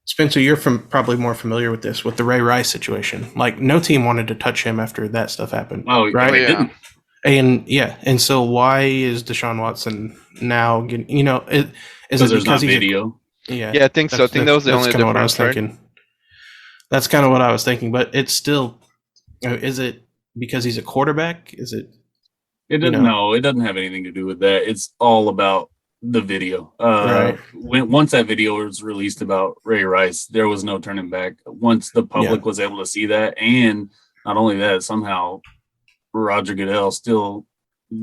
Spencer, you're probably more familiar with this, with the Ray Rice situation. Like, no team wanted to touch him after that stuff happened. Oh, right? They didn't. And so why is Deshaun Watson now getting, is it because he's video? Yeah, I think so. I think that was the only difference. What I was thinking. That's kind of what I was thinking, but it's still, is it because he's a quarterback? Is it? It doesn't. No, it doesn't have anything to do with that. It's all about the video. Right. Once that video was released about Ray Rice, there was no turning back. Once the public was able to see that, and not only that, somehow Roger Goodell still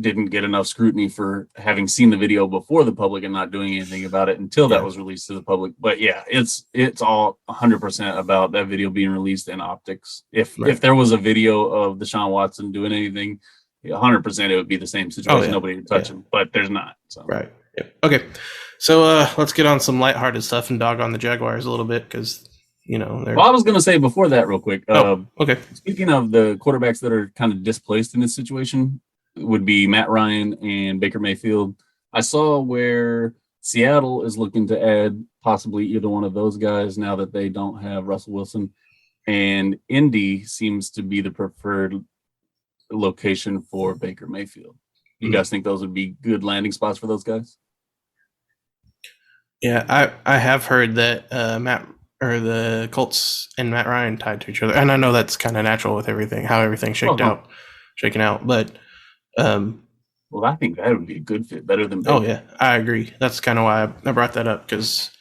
didn't get enough scrutiny for having seen the video before the public and not doing anything about it until that was released to the public. But yeah, it's all 100% about that video being released in optics. If there was a video of Deshaun Watson doing anything, 100% it would be the same situation. Nobody would touch him, but there's not. So. Right. Yep. Okay. So let's get on some lighthearted stuff and dog on the Jaguars a little bit, because Well, I was going to say before that real quick. Okay. Speaking of the quarterbacks that are kind of displaced in this situation, would be Matt Ryan and Baker Mayfield. I saw where Seattle is looking to add possibly either one of those guys now that they don't have Russell Wilson, and Indy seems to be the preferred location for Baker Mayfield. You guys think those would be good landing spots for those guys? Yeah, I have heard that the Colts and Matt Ryan tied to each other, and I know that's kind of natural with how everything's shaken out. But well, I think that would be a good fit, better than Baker. Oh yeah, I agree. That's kind of why I brought that up, because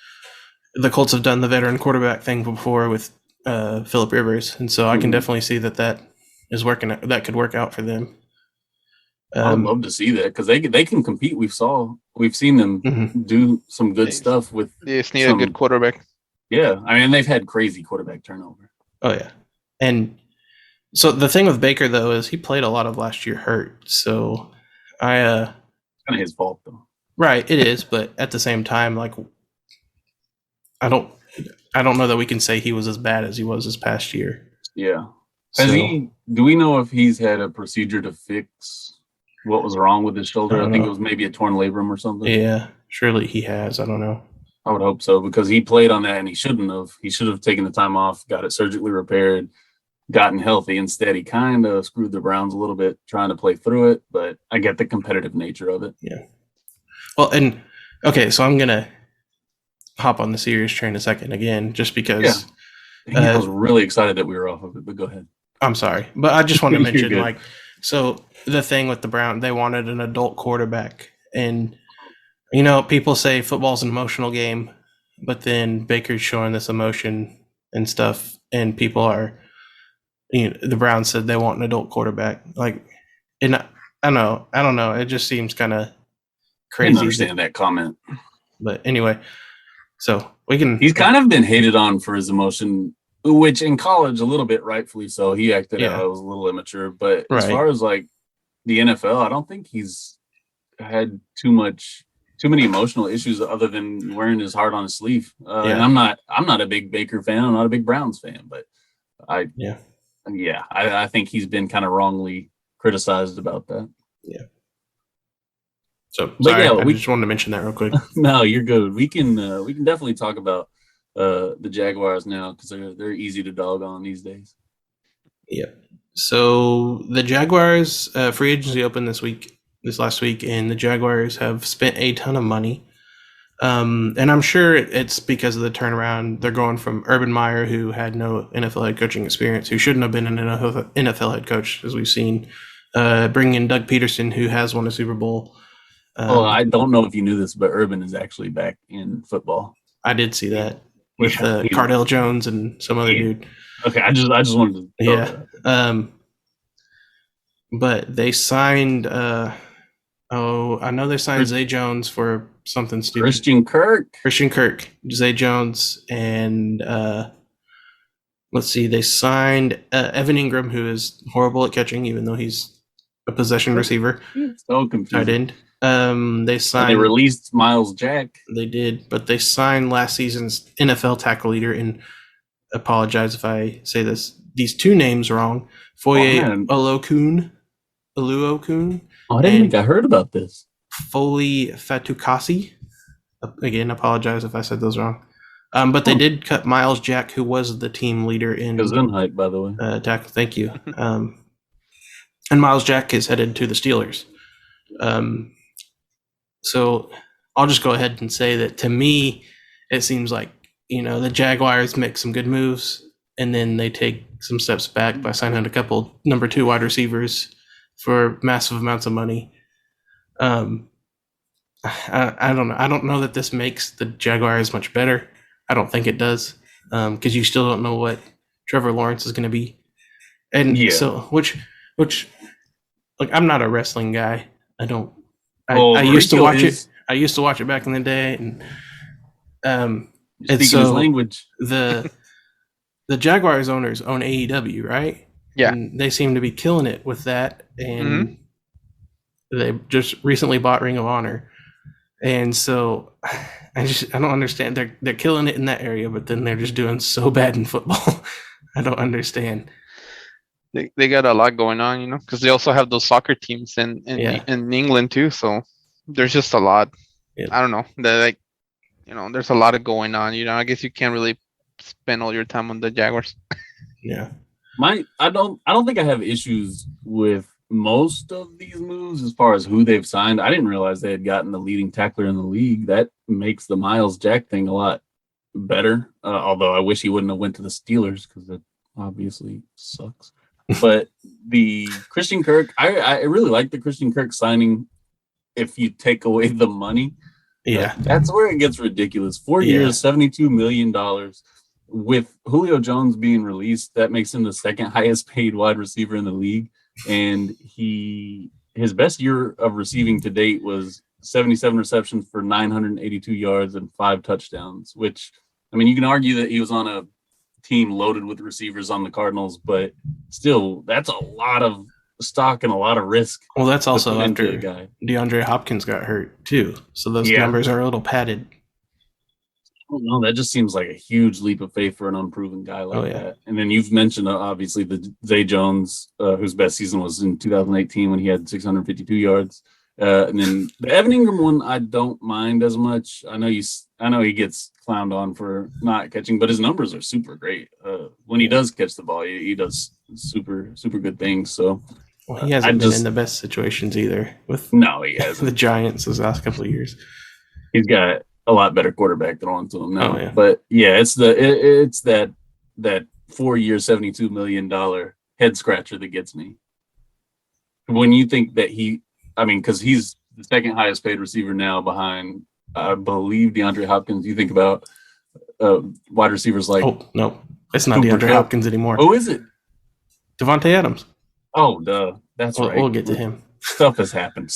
the Colts have done the veteran quarterback thing before with Phillip Rivers, and so I can definitely see that is working. That could work out for them. I'd love to see that, because they can compete. We've seen them do some good stuff with. They just need a good quarterback. Yeah, I mean, they've had crazy quarterback turnover. Oh yeah, and so the thing with Baker though is he played a lot of last year hurt. So it's kind of his fault though. Right, it is, but at the same time, like I don't know that we can say he was as bad as he was this past year. Yeah. Do we know if he's had a procedure to fix what was wrong with his shoulder? I think it was maybe a torn labrum or something. Yeah, surely he has. I don't know. I would hope so, because he played on that and he shouldn't have. He should have taken the time off, got it surgically repaired, gotten healthy. Instead, he kind of screwed the Browns a little bit trying to play through it, but I get the competitive nature of it. Yeah. Well, and okay, so I'm going to hop on the serious train a second again, just because. Yeah. I was really excited that we were off of it, but go ahead. I'm sorry, but I just want to mention, so the thing with the Browns, they wanted an adult quarterback. And, people say football's an emotional game, but then Baker's showing this emotion and stuff, and people are, the Browns said they want an adult quarterback. And I don't know. It just seems kind of crazy. I didn't understand that comment. But anyway, so he's kind of been hated on for his emotion, which in college a little bit, rightfully so. He acted out, it was a little immature, but as far as the NFL, I don't think he's had too many emotional issues other than wearing his heart on his sleeve. And I'm not a big Baker fan. I'm not a big Browns fan, but I think he's been kind of wrongly criticized about that. Yeah. So sorry, I just wanted to mention that real quick. No, you're good. We can definitely talk about the Jaguars now, because they're easy to dog on these days. Yeah. So the Jaguars free agency opened this last week, and the Jaguars have spent a ton of money. And I'm sure it's because of the turnaround. They're going from Urban Meyer, who had no NFL head coaching experience, who shouldn't have been an NFL head coach, as we've seen, bringing in Doug Peterson, who has won a Super Bowl. I don't know if you knew this, but Urban is actually back in football. I did see that with Cardell Jones and some other dude. Okay, I just wanted to. But they signed. I know they signed Zay Jones for something stupid. Christian Kirk, Zay Jones, and let's see. They signed Evan Ingram, who is horrible at catching, even though he's a possession receiver. So confusing. Tight end. They released Miles Jack. They did, but they signed last season's NFL tackle leader, and apologize if I say these two names wrong. Foye Oluokun. I didn't think I heard about this. Foley Fatukasi. Again, apologize if I said those wrong. But they did cut Miles Jack, who was the team leader in Gesundheit, by the way. Tackle. Thank you. And Miles Jack is headed to the Steelers. So I'll just go ahead and say that, to me, it seems like, the Jaguars make some good moves, and then they take some steps back by signing a couple number 2 wide receivers for massive amounts of money. I don't know. I don't know that this makes the Jaguars much better. I don't think it does, because you still don't know what Trevor Lawrence is going to be. And so, which, I'm not a wrestling guy. I used to watch it. I used to watch it back in the day, and his language. The Jaguars owners own AEW, right? Yeah, and they seem to be killing it with that, and they just recently bought Ring of Honor, and so I don't understand. They're killing it in that area, but then they're just doing so bad in football. I don't understand. They got a lot going on, because they also have those soccer teams in England too. So there's just a lot. Yeah. I don't know. There's a lot of going on. I guess you can't really spend all your time on the Jaguars. Yeah. I don't think I have issues with most of these moves as far as who they've signed. I didn't realize they had gotten the leading tackler in the league. That makes the Miles Jack thing a lot better. Although I wish he wouldn't have went to the Steelers, because it obviously sucks. But the Christian Kirk, I really like the Christian Kirk signing if you take away the money. Yeah. That's where it gets ridiculous. 4 years, $72 million. With Julio Jones being released, that makes him the second highest paid wide receiver in the league. And his best year of receiving to date was 77 receptions for 982 yards and 5 touchdowns, which, you can argue that he was on a team loaded with receivers on the Cardinals, but still, that's a lot of stock and a lot of risk. Well, that's also after DeAndre Hopkins got hurt too, so those numbers are a little padded. I don't know. That just seems like a huge leap of faith for an unproven guy like that. And then you've mentioned obviously the Zay Jones, whose best season was in 2018 when he had 652 yards. And then the Evan Ingram one, I don't mind as much. I know he gets clowned on for not catching, but his numbers are super great. When he does catch the ball, he does super good things. So he hasn't been in the best situations either. He hasn't. The Giants those last couple of years. He's got a lot better quarterback throwing to him now. Oh, yeah. But yeah, it's that 4-year, $72 million head scratcher that gets me. When you think that because he's the second highest paid receiver now behind, I believe, DeAndre Hopkins. You think about wide receivers like... Oh, no. It's not DeAndre Hopkins anymore. Oh, is it? Devontae Adams. Oh, duh. That's right. We'll get to him. Stuff has happened.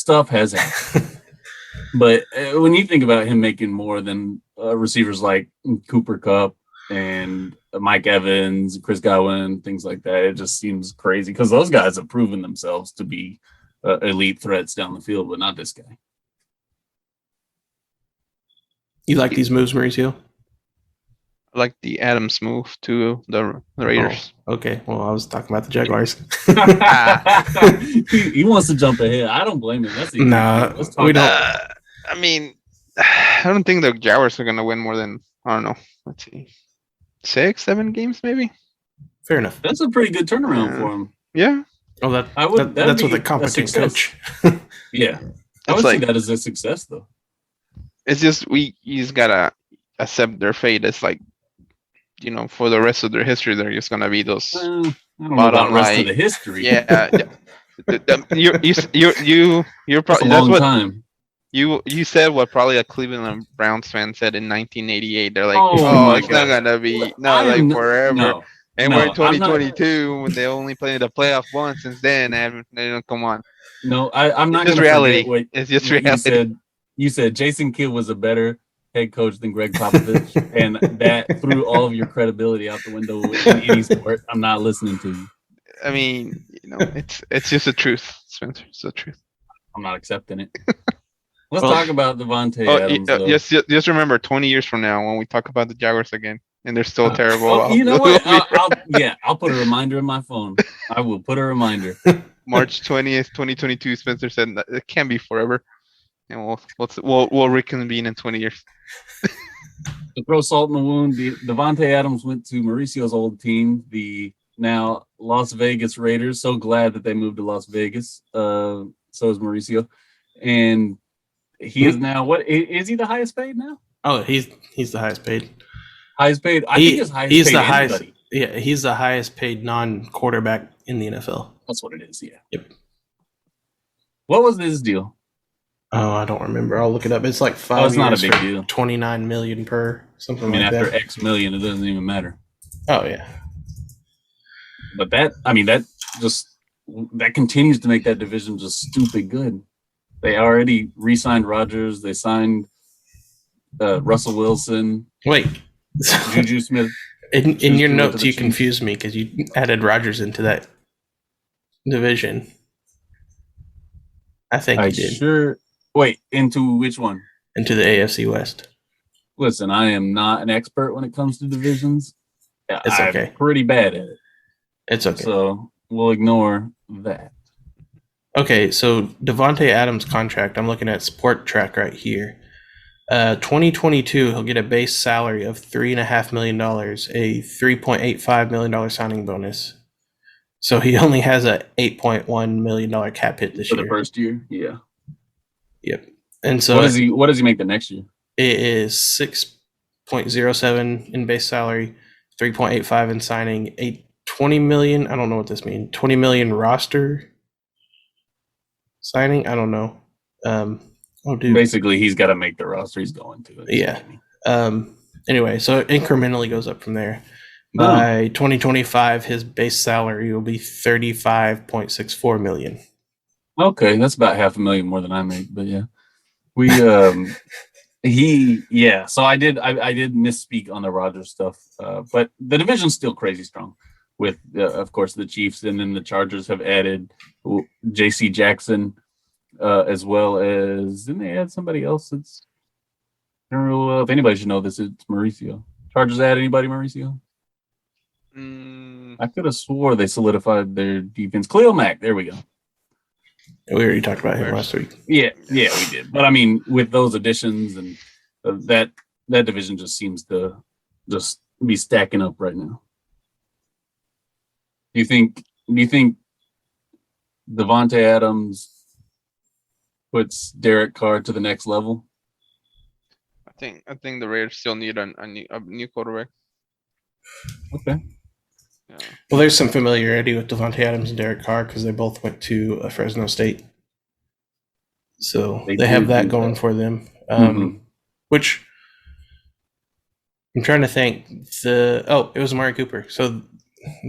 But when you think about him making more than receivers like Cooper Kupp and Mike Evans, Chris Godwin, things like that, it just seems crazy because those guys have proven themselves to be elite threats down the field, but not this guy. You like these moves, Mauricio? I like the Adams move to the Raiders. Oh, okay. Well, I was talking about the Jaguars. He wants to jump ahead. I don't blame him. We don't. I don't think the Jaguars are going to win more than, I don't know, let's see, 6-7 games maybe. Fair enough. That's a pretty good turnaround for him. Yeah. Oh, that's with a competent coach. Yeah. I would see that as a success, though. It's just you just gotta accept their fate. It's like, for the rest of their history, they're just gonna be those. I don't know about the rest of the history. Yeah. You're probably that's a long time. You said what probably a Cleveland Browns fan said in 1988. They're like, it's not gonna be forever. No. And we're in 2022 when they only played the playoff once since then. And come on. No, I'm not. It's just reality. It's just reality. You said Jason Kidd was a better head coach than Greg Popovich, and that threw all of your credibility out the window in any sport. I'm not listening to you. I mean, it's just the truth, Spencer. It's the truth. I'm not accepting it. Let's talk about Devontae Adams. Just remember, 20 years from now, when we talk about the Jaguars again, and they're still terrible. You know what? I'll put a reminder in my phone. I will put a reminder. March 20th, 2022. Spencer said it can't be forever, and we'll reconvene in 20 years. To throw salt in the wound, Devontae Adams went to Mauricio's old team, the now Las Vegas Raiders. So glad that they moved to Las Vegas. So is Mauricio, and he is now what is he the highest paid now? Oh, he's the highest paid. Highest paid. I think he's highest he's paid. The highest. Yeah, he's the highest paid non-quarterback in the NFL. That's what it is. Yeah. Yep. What was his deal? Oh, I don't remember. I'll look it up. It's like 5 years. It's not a big deal. $29 million per something like that. After X million, it doesn't even matter. Oh yeah. But that continues to make that division just stupid good. They already re-signed Rodgers. They signed Russell Wilson. Wait. Juju Smith. In your notes, you confused me because you added Rodgers into that division. I think you did. Sure. Wait, into which one? Into the AFC West. Listen, I am not an expert when it comes to divisions. It's okay. I'm pretty bad at it. It's okay. So we'll ignore that. Okay, so Devontae Adams' contract, I'm looking at Sport Track right here. 2022, he'll get a base salary of $3.5 million, a $3.85 million signing bonus. So he only has a $8.1 million cap hit this year. For the first year? Yeah. Yep. And so what does he make the next year? It is 6.07 in base salary, 3.85 in signing, a 20 million, I don't know what this means, 20 million roster signing? I don't know. Basically, he's got to make the roster he's going to. Yeah. Anyway, so it incrementally goes up from there. By 2025, his base salary will be $35.64 million. Okay, that's about $500,000 more than I make, but yeah. So I did misspeak on the Rodgers stuff, but the division's still crazy strong. with, of course, the Chiefs, and then the Chargers have added J.C. Jackson, as well as, didn't they add somebody else? It's, I don't know if anybody should know this. It's Mauricio. Chargers add anybody, Mauricio? I could have swore they solidified their defense. Khalil Mack, there we go. We already talked about him last week. Yeah, we did. But I mean, with those additions and that division just seems to just be stacking up right now. Do you think Devontae Adams puts Derek Carr to the next level? I think the Raiders still need a new quarterback. Okay. Yeah. Well, there's some familiarity with Devontae Adams and Derek Carr because they both went to Fresno State. So they have that going for them. Which I'm trying to think. It was Amari Cooper. So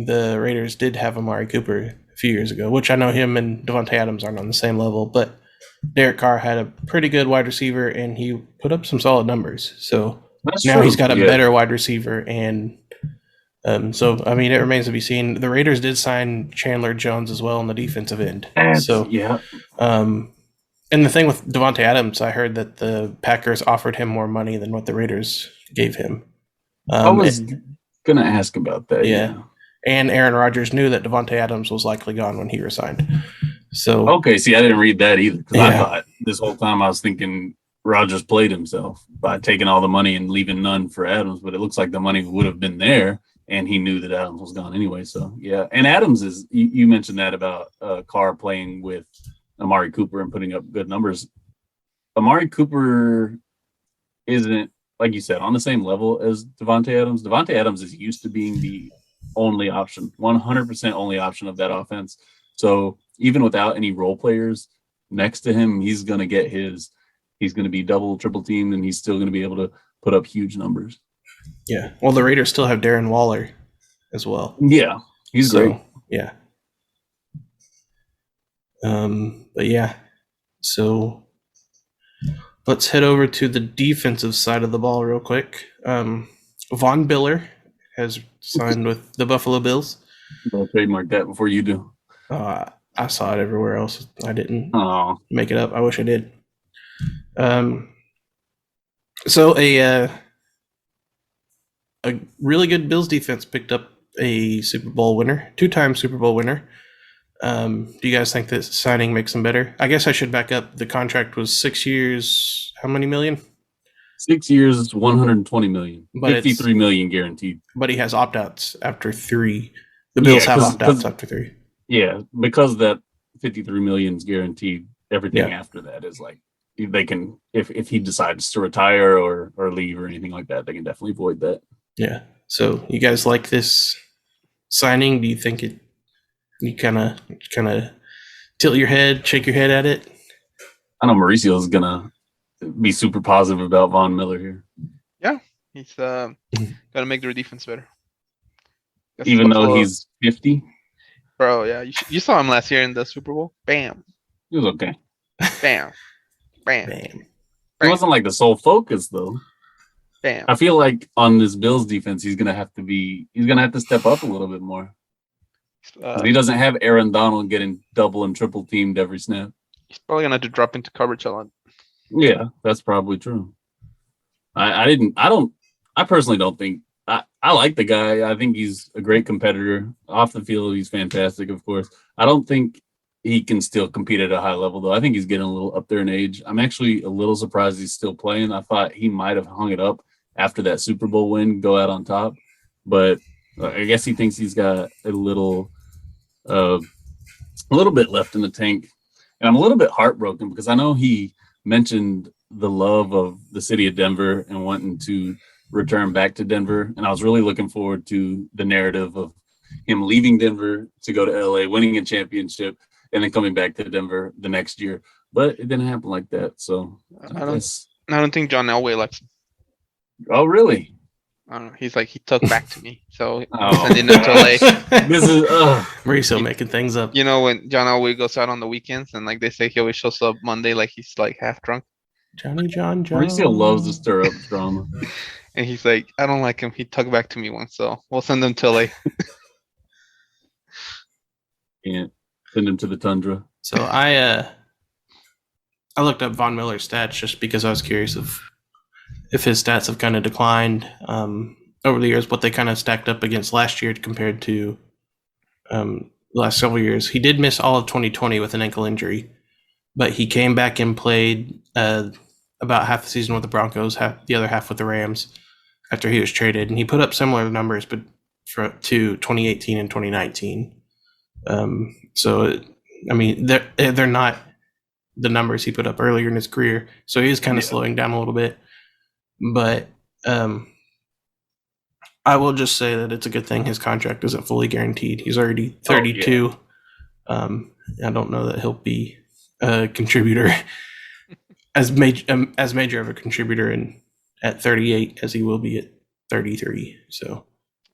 the Raiders did have Amari Cooper a few years ago, which I know him and Devontae Adams aren't on the same level, but Derek Carr had a pretty good wide receiver and he put up some solid numbers. So now he's got a better wide receiver, and so I mean, it remains to be seen. The Raiders did sign Chandler Jones as well on the defensive end. And the thing with Devontae Adams, I heard that the Packers offered him more money than what the Raiders gave him. I was going to ask about that. Yeah. And Aaron Rodgers knew that Devontae Adams was likely gone when he resigned. So okay, see, I didn't read that either, because I thought this whole time I was thinking Rodgers played himself by taking all the money and leaving none for Adams, but it looks like the money would have been there, and he knew that Adams was gone anyway. So, yeah. And Adams is, you mentioned that about Carr playing with Amari Cooper and putting up good numbers. Amari Cooper isn't, like you said, on the same level as Devontae Adams. Devontae Adams is used to being the only option, 100% only option of that offense. So even without any role players next to him, he's going to get his. He's going to be double, triple teamed, and he's still going to be able to put up huge numbers. Yeah. Well, the Raiders still have Darren Waller as well. Yeah. He's great. Yeah. But yeah, so let's head over to the defensive side of the ball real quick. Von Biller has signed with the Buffalo Bills. I'll trademark that before you do. I saw it everywhere else. I didn't make it up. I wish I did. So a really good Bills defense picked up a Super Bowl winner, 2-time Super Bowl winner. Do you guys think this signing makes them better? I guess I should back up. The contract was 6 years. How many million? 6 years, $120 million. But $53 million guaranteed. But he has opt-outs after 3. The Bills have opt-outs after 3. Yeah, because that $53 million is guaranteed. Everything after that is like, they can, if he decides to retire or leave or anything like that, they can definitely void that. Yeah. So you guys like this signing? Do you think you kind of tilt your head, shake your head at it? I know Mauricio is gonna be super positive about Von Miller here. Yeah, he's gonna make their defense better. Even though he's 50. Bro, yeah, you saw him last year in the Super Bowl. Bam. He was okay. Bam. Bam. Bam. It wasn't like the sole focus though. Bam. I feel like on this Bills defense, he's gonna have to step up a little bit more. He doesn't have Aaron Donald getting double and triple teamed every snap. He's probably gonna have to drop into coverage a lot. Yeah, that's probably true. I personally don't think I like the guy. I think he's a great competitor. Off the field, he's fantastic, of course. I don't think he can still compete at a high level, though. I think he's getting a little up there in age. I'm actually a little surprised he's still playing. I thought he might have hung it up after that Super Bowl win, go out on top. But I guess he thinks he's got a little bit left in the tank. And I'm a little bit heartbroken because I know he mentioned the love of the city of Denver and wanting to return back to Denver. And I was really looking forward to the narrative of him leaving Denver to go to LA, winning a championship, and then coming back to Denver the next year. But it didn't happen like that. So I don't think John Elway likes him. Oh, really? I don't know. He's like, he took back to me. So sending him to LA. This is Mauricio making things up. You know, when John Elway goes out on the weekends and like they say he always shows up Monday like he's like half drunk. John. Mauricio loves to stir up drama. And he's like, I don't like him. He took back to me once, so we'll send him to LA. Can't send him to the tundra. So I looked up Von Miller's stats just because I was curious if his stats have kind of declined over the years, what they kind of stacked up against last year compared to the last several years. He did miss all of 2020 with an ankle injury, but he came back and played about half the season with the Broncos, the other half with the Rams after he was traded, and he put up similar numbers but to 2018 and 2019. They're not the numbers he put up earlier in his career, so he is kind of slowing down a little bit. But I will just say that it's a good thing his contract isn't fully guaranteed. He's already 32. I don't know that he'll be a contributor as major of a contributor at 38 as he will be at 33. So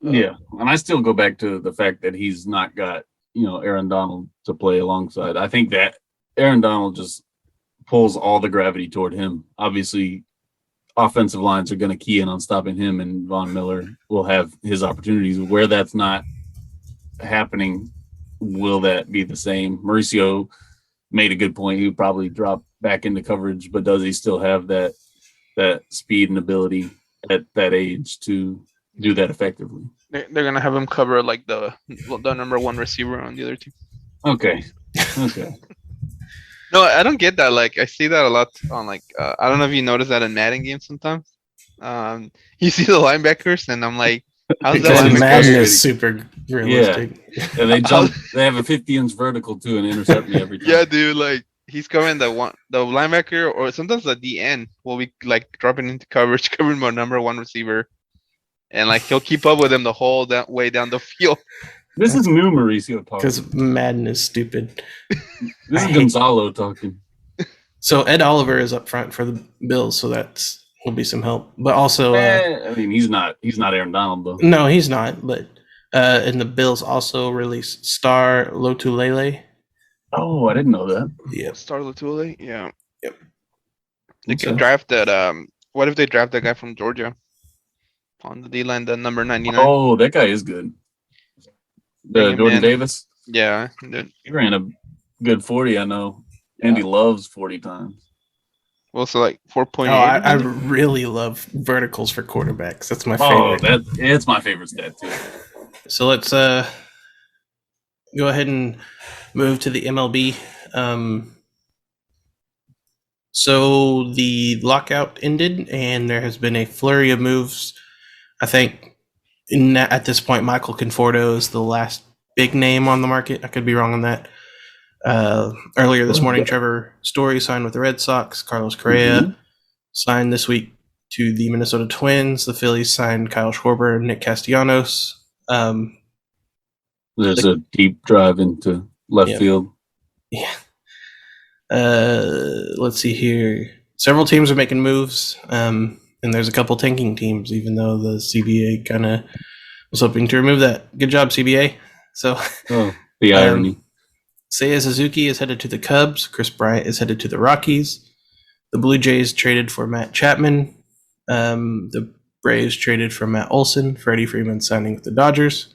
and I still go back to the fact that he's not got Aaron Donald to play alongside. I think that Aaron Donald just pulls all the gravity toward him. Obviously, offensive lines are going to key in on stopping him, and Von Miller will have his opportunities. Where that's not happening, will that be the same? Mauricio made a good point. He would probably drop back into coverage, but does he still have that speed and ability at that age to do that effectively? They're going to have him cover like the number one receiver on the other team. Okay. No, I don't get that. Like, I see that a lot on I don't know if you notice that in Madden games sometimes. You see the linebackers, and I'm like, how's that? Because Madden is super realistic. Yeah, they jump. They have a 50-inch vertical too, and intercept me every time. Yeah, dude. Like, he's covering the linebacker, or sometimes at the end will be like dropping into coverage, covering my number one receiver, and like he'll keep up with him the whole way down the field. This is new Mauricio talking. Because Madden is stupid. This is Gonzalo talking. So Ed Oliver is up front for the Bills, so will be some help. But also, he's not Aaron Donald though. No, he's not. But and the Bills also released Star Lotulelei. Oh, I didn't know that. Yeah, Star Lotulelei. Yeah. Yep. They could draft that. What if they draft that guy from Georgia on the D line, the number 99? Oh, that guy is good. Jordan Davis. Yeah, he ran a good 40. I know. Andy loves 40 times. Well, so like 4.8. Oh, I really love verticals for quarterbacks. That's my favorite. It's my favorite stat too. So let's go ahead and move to the MLB. So the lockout ended, and there has been a flurry of moves. I think at this point, Michael Conforto is the last big name on the market. I could be wrong on that. Earlier this morning, Trevor Story signed with the Red Sox. Carlos Correa signed this week to the Minnesota Twins. The Phillies signed Kyle Schwarber and Nick Castellanos. There's a deep drive into left field. Yeah. Let's see here. Several teams are making moves. And there's a couple tanking teams, even though the CBA kind of was hoping to remove that. Good job, CBA. So, the irony. Seiya Suzuki is headed to the Cubs. Chris Bryant is headed to the Rockies. The Blue Jays traded for Matt Chapman. The Braves traded for Matt Olson. Freddie Freeman signing with the Dodgers.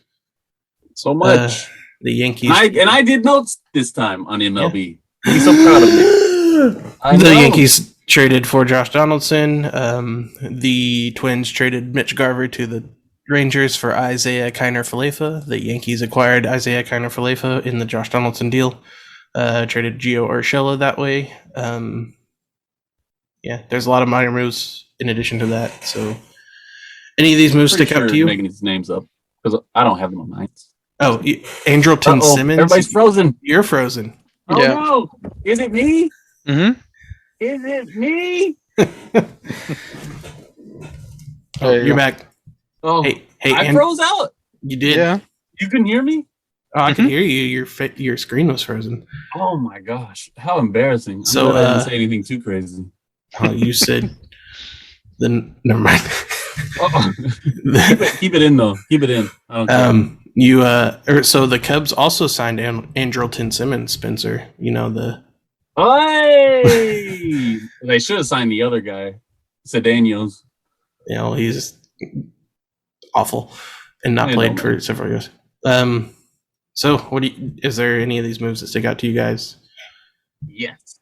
So much. The Yankees. And I did notes this time on MLB. Yeah. He's so proud of me. The Yankees traded for Josh Donaldson. The Twins traded Mitch Garver to the Rangers for Isaiah Kiner-Falefa. The Yankees acquired Isaiah Kiner-Falefa in the Josh Donaldson deal. Traded Gio Urshela that way. There's a lot of minor moves in addition to that. So, any of these moves stick out to you? Making these names up because I don't have them on mine. Oh, Andrelton Simmons. Everybody's frozen. You're frozen. Oh no! Is it me? Mm-hmm. Is it me? You're back. Oh, hey, I froze out. You did? Yeah. You can hear me? Oh, I can hear you. Your screen was frozen. Oh my gosh! How embarrassing! So I didn't say anything too crazy. Oh, you said. Then never mind. Keep it in though. Keep it in. I don't care. So the Cubs also signed Andrelton Simmons, Spencer. You know the. Hey! They should have signed the other guy, Cedenios. He's awful and not played for several years. So, is there any of these moves that stick out to you guys? Yes,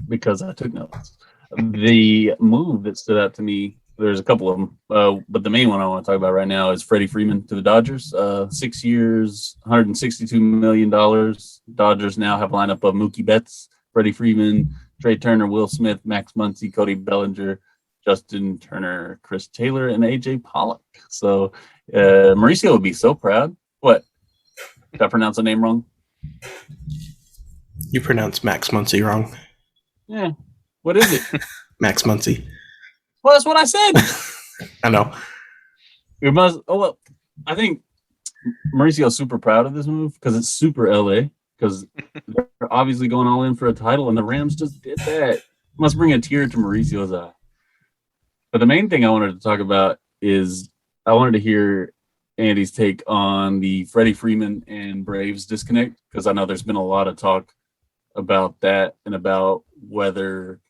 because I took notes. The move that stood out to me, there's a couple of them, but the main one I want to talk about right now is Freddie Freeman to the Dodgers. 6 years, $162 million. Dodgers now have a lineup of Mookie Betts, Freddie Freeman, Trey Turner, Will Smith, Max Muncy, Cody Bellinger, Justin Turner, Chris Taylor, and AJ Pollock. So Mauricio would be so proud. What? Did I pronounce the name wrong? You pronounced Max Muncy wrong. Yeah. What is it? Max Muncy. Well, that's what I said. I know. We must. Oh well, I think Mauricio's super proud of this move because it's super LA. Because they're obviously going all in for a title, and the Rams just did that. Must bring a tear to Mauricio's eye. But the main thing I wanted to talk about is I wanted to hear Andy's take on the Freddie Freeman and Braves disconnect, because I know there's been a lot of talk about that and about whether,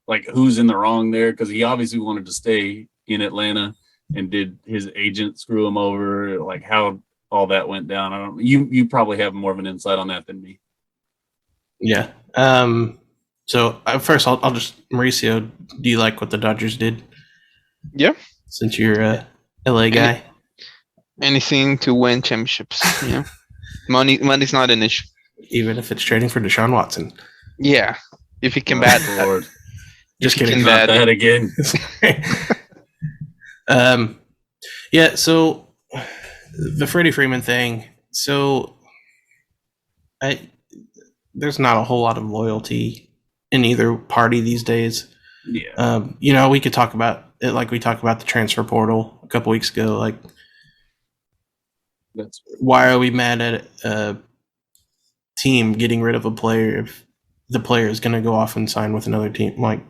like, who's in the wrong there, because he obviously wanted to stay in Atlanta, and did his agent screw him over? Like, how all that went down. I don't. You probably have more of an insight on that than me. Yeah. So first, I'll just Mauricio. Do you like what the Dodgers did? Yeah. Since you're a LA guy. Anything to win championships. Yeah. Money's not an issue. Even if it's trading for Deshaun Watson. Yeah. If he can bat. Lord. Just kidding. Not that again. Yeah. So the Freddie Freeman thing. So there's not a whole lot of loyalty in either party these days. Yeah. We could talk about it like we talked about the transfer portal a couple weeks ago. Like, why are we mad at a team getting rid of a player if the player is going to go off and sign with another team? Like,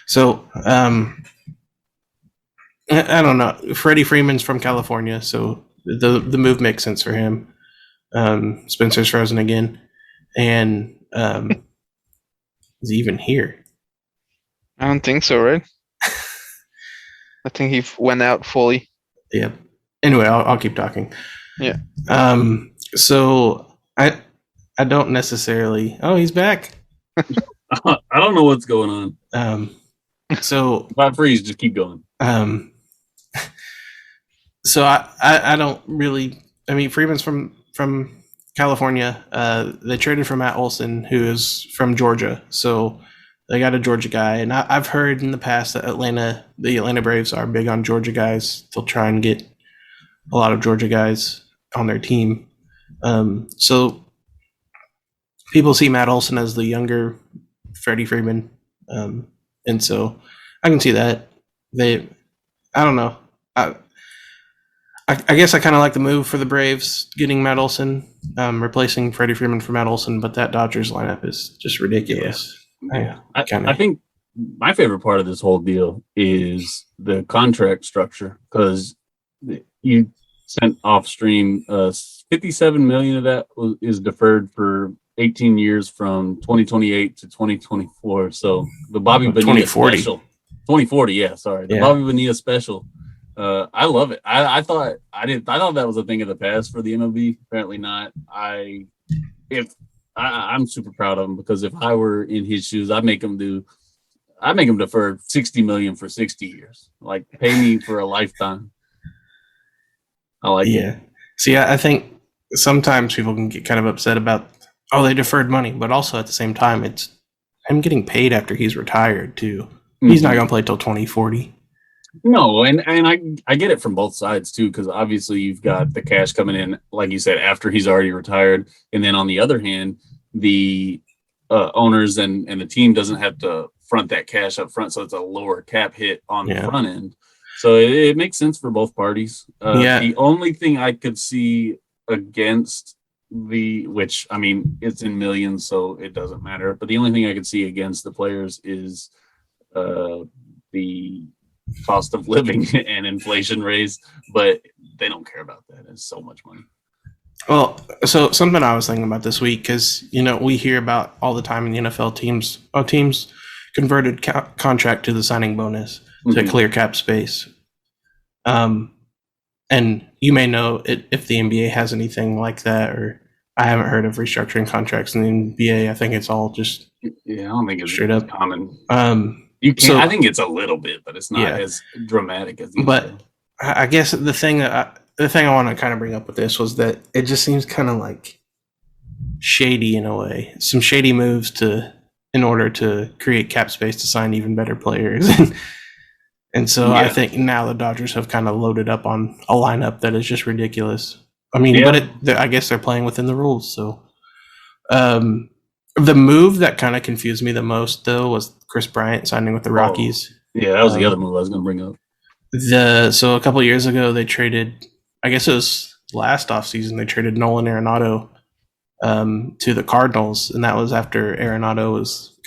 So I don't know. Freddie Freeman's from California, so the move makes sense for him. Spencer's frozen again, and is he even here? I don't think so, right? I think he went out fully. Yeah. Anyway, I'll keep talking. Yeah. So I don't necessarily. Oh, he's back. I don't know what's going on. So if I freeze, just keep going. So I don't really. I mean, Freeman's from California. They traded for Matt Olson, who is from Georgia. So they got a Georgia guy, and I've heard in the past that the Atlanta Braves are big on Georgia guys. They'll try and get a lot of Georgia guys on their team. So people see Matt Olson as the younger Freddie Freeman, and so I can see that. I don't know. I guess I kind of like the move for the Braves, getting Matt Olson, replacing Freddie Freeman for Matt Olson, but that Dodgers lineup is just ridiculous. Yeah. I think my favorite part of this whole deal is the contract structure, because you sent off stream $57 million of that is deferred for 18 years from 2028 to 2024. So the Bobby Bonilla special, 2040. Yeah, sorry, the Bobby Bonilla special. I love it. I thought that was a thing of the past for the MLB. Apparently not. I'm super proud of him, because if I were in his shoes, I'd make him defer $60 million for 60 years. Like, pay me for a lifetime. I like it. See, I think sometimes people can get kind of upset about, they deferred money, but also at the same time, it's him getting paid after he's retired too. Mm-hmm. He's not going to play till 2040. No, and I get it from both sides too, because obviously you've got the cash coming in, like you said, after he's already retired, and then on the other hand, the owners and the team doesn't have to front that cash up front, so it's a lower cap hit on the front end. So it makes sense for both parties. The only thing I could see against which, I mean, it's in millions, so it doesn't matter, but the only thing I could see against the players is the cost of living and inflation raise, but they don't care about that. It's so much money. Well, so something I was thinking about this week, because we hear about all the time in the NFL teams converted contract to the signing bonus to clear cap space. and you may know if the NBA has anything like that, or I haven't heard of restructuring contracts in the NBA. I think it's all just I don't think it's straight up common. You can. I think it's a little bit, but it's not as dramatic as. But I guess the thing I want to kind of bring up with this was that it just seems kind of like shady in a way. Some shady moves in order to create cap space to sign even better players. And so I think now the Dodgers have kind of loaded up on a lineup that is just ridiculous. I mean, but I guess they're playing within the rules. So the move that kind of confused me the most, though, was Chris Bryant signing with the Rockies. Yeah, that was the other move I was going to bring up. So a couple of years ago, they traded, I guess it was last offseason, they traded Nolan Arenado to the Cardinals. And that was after Arenado was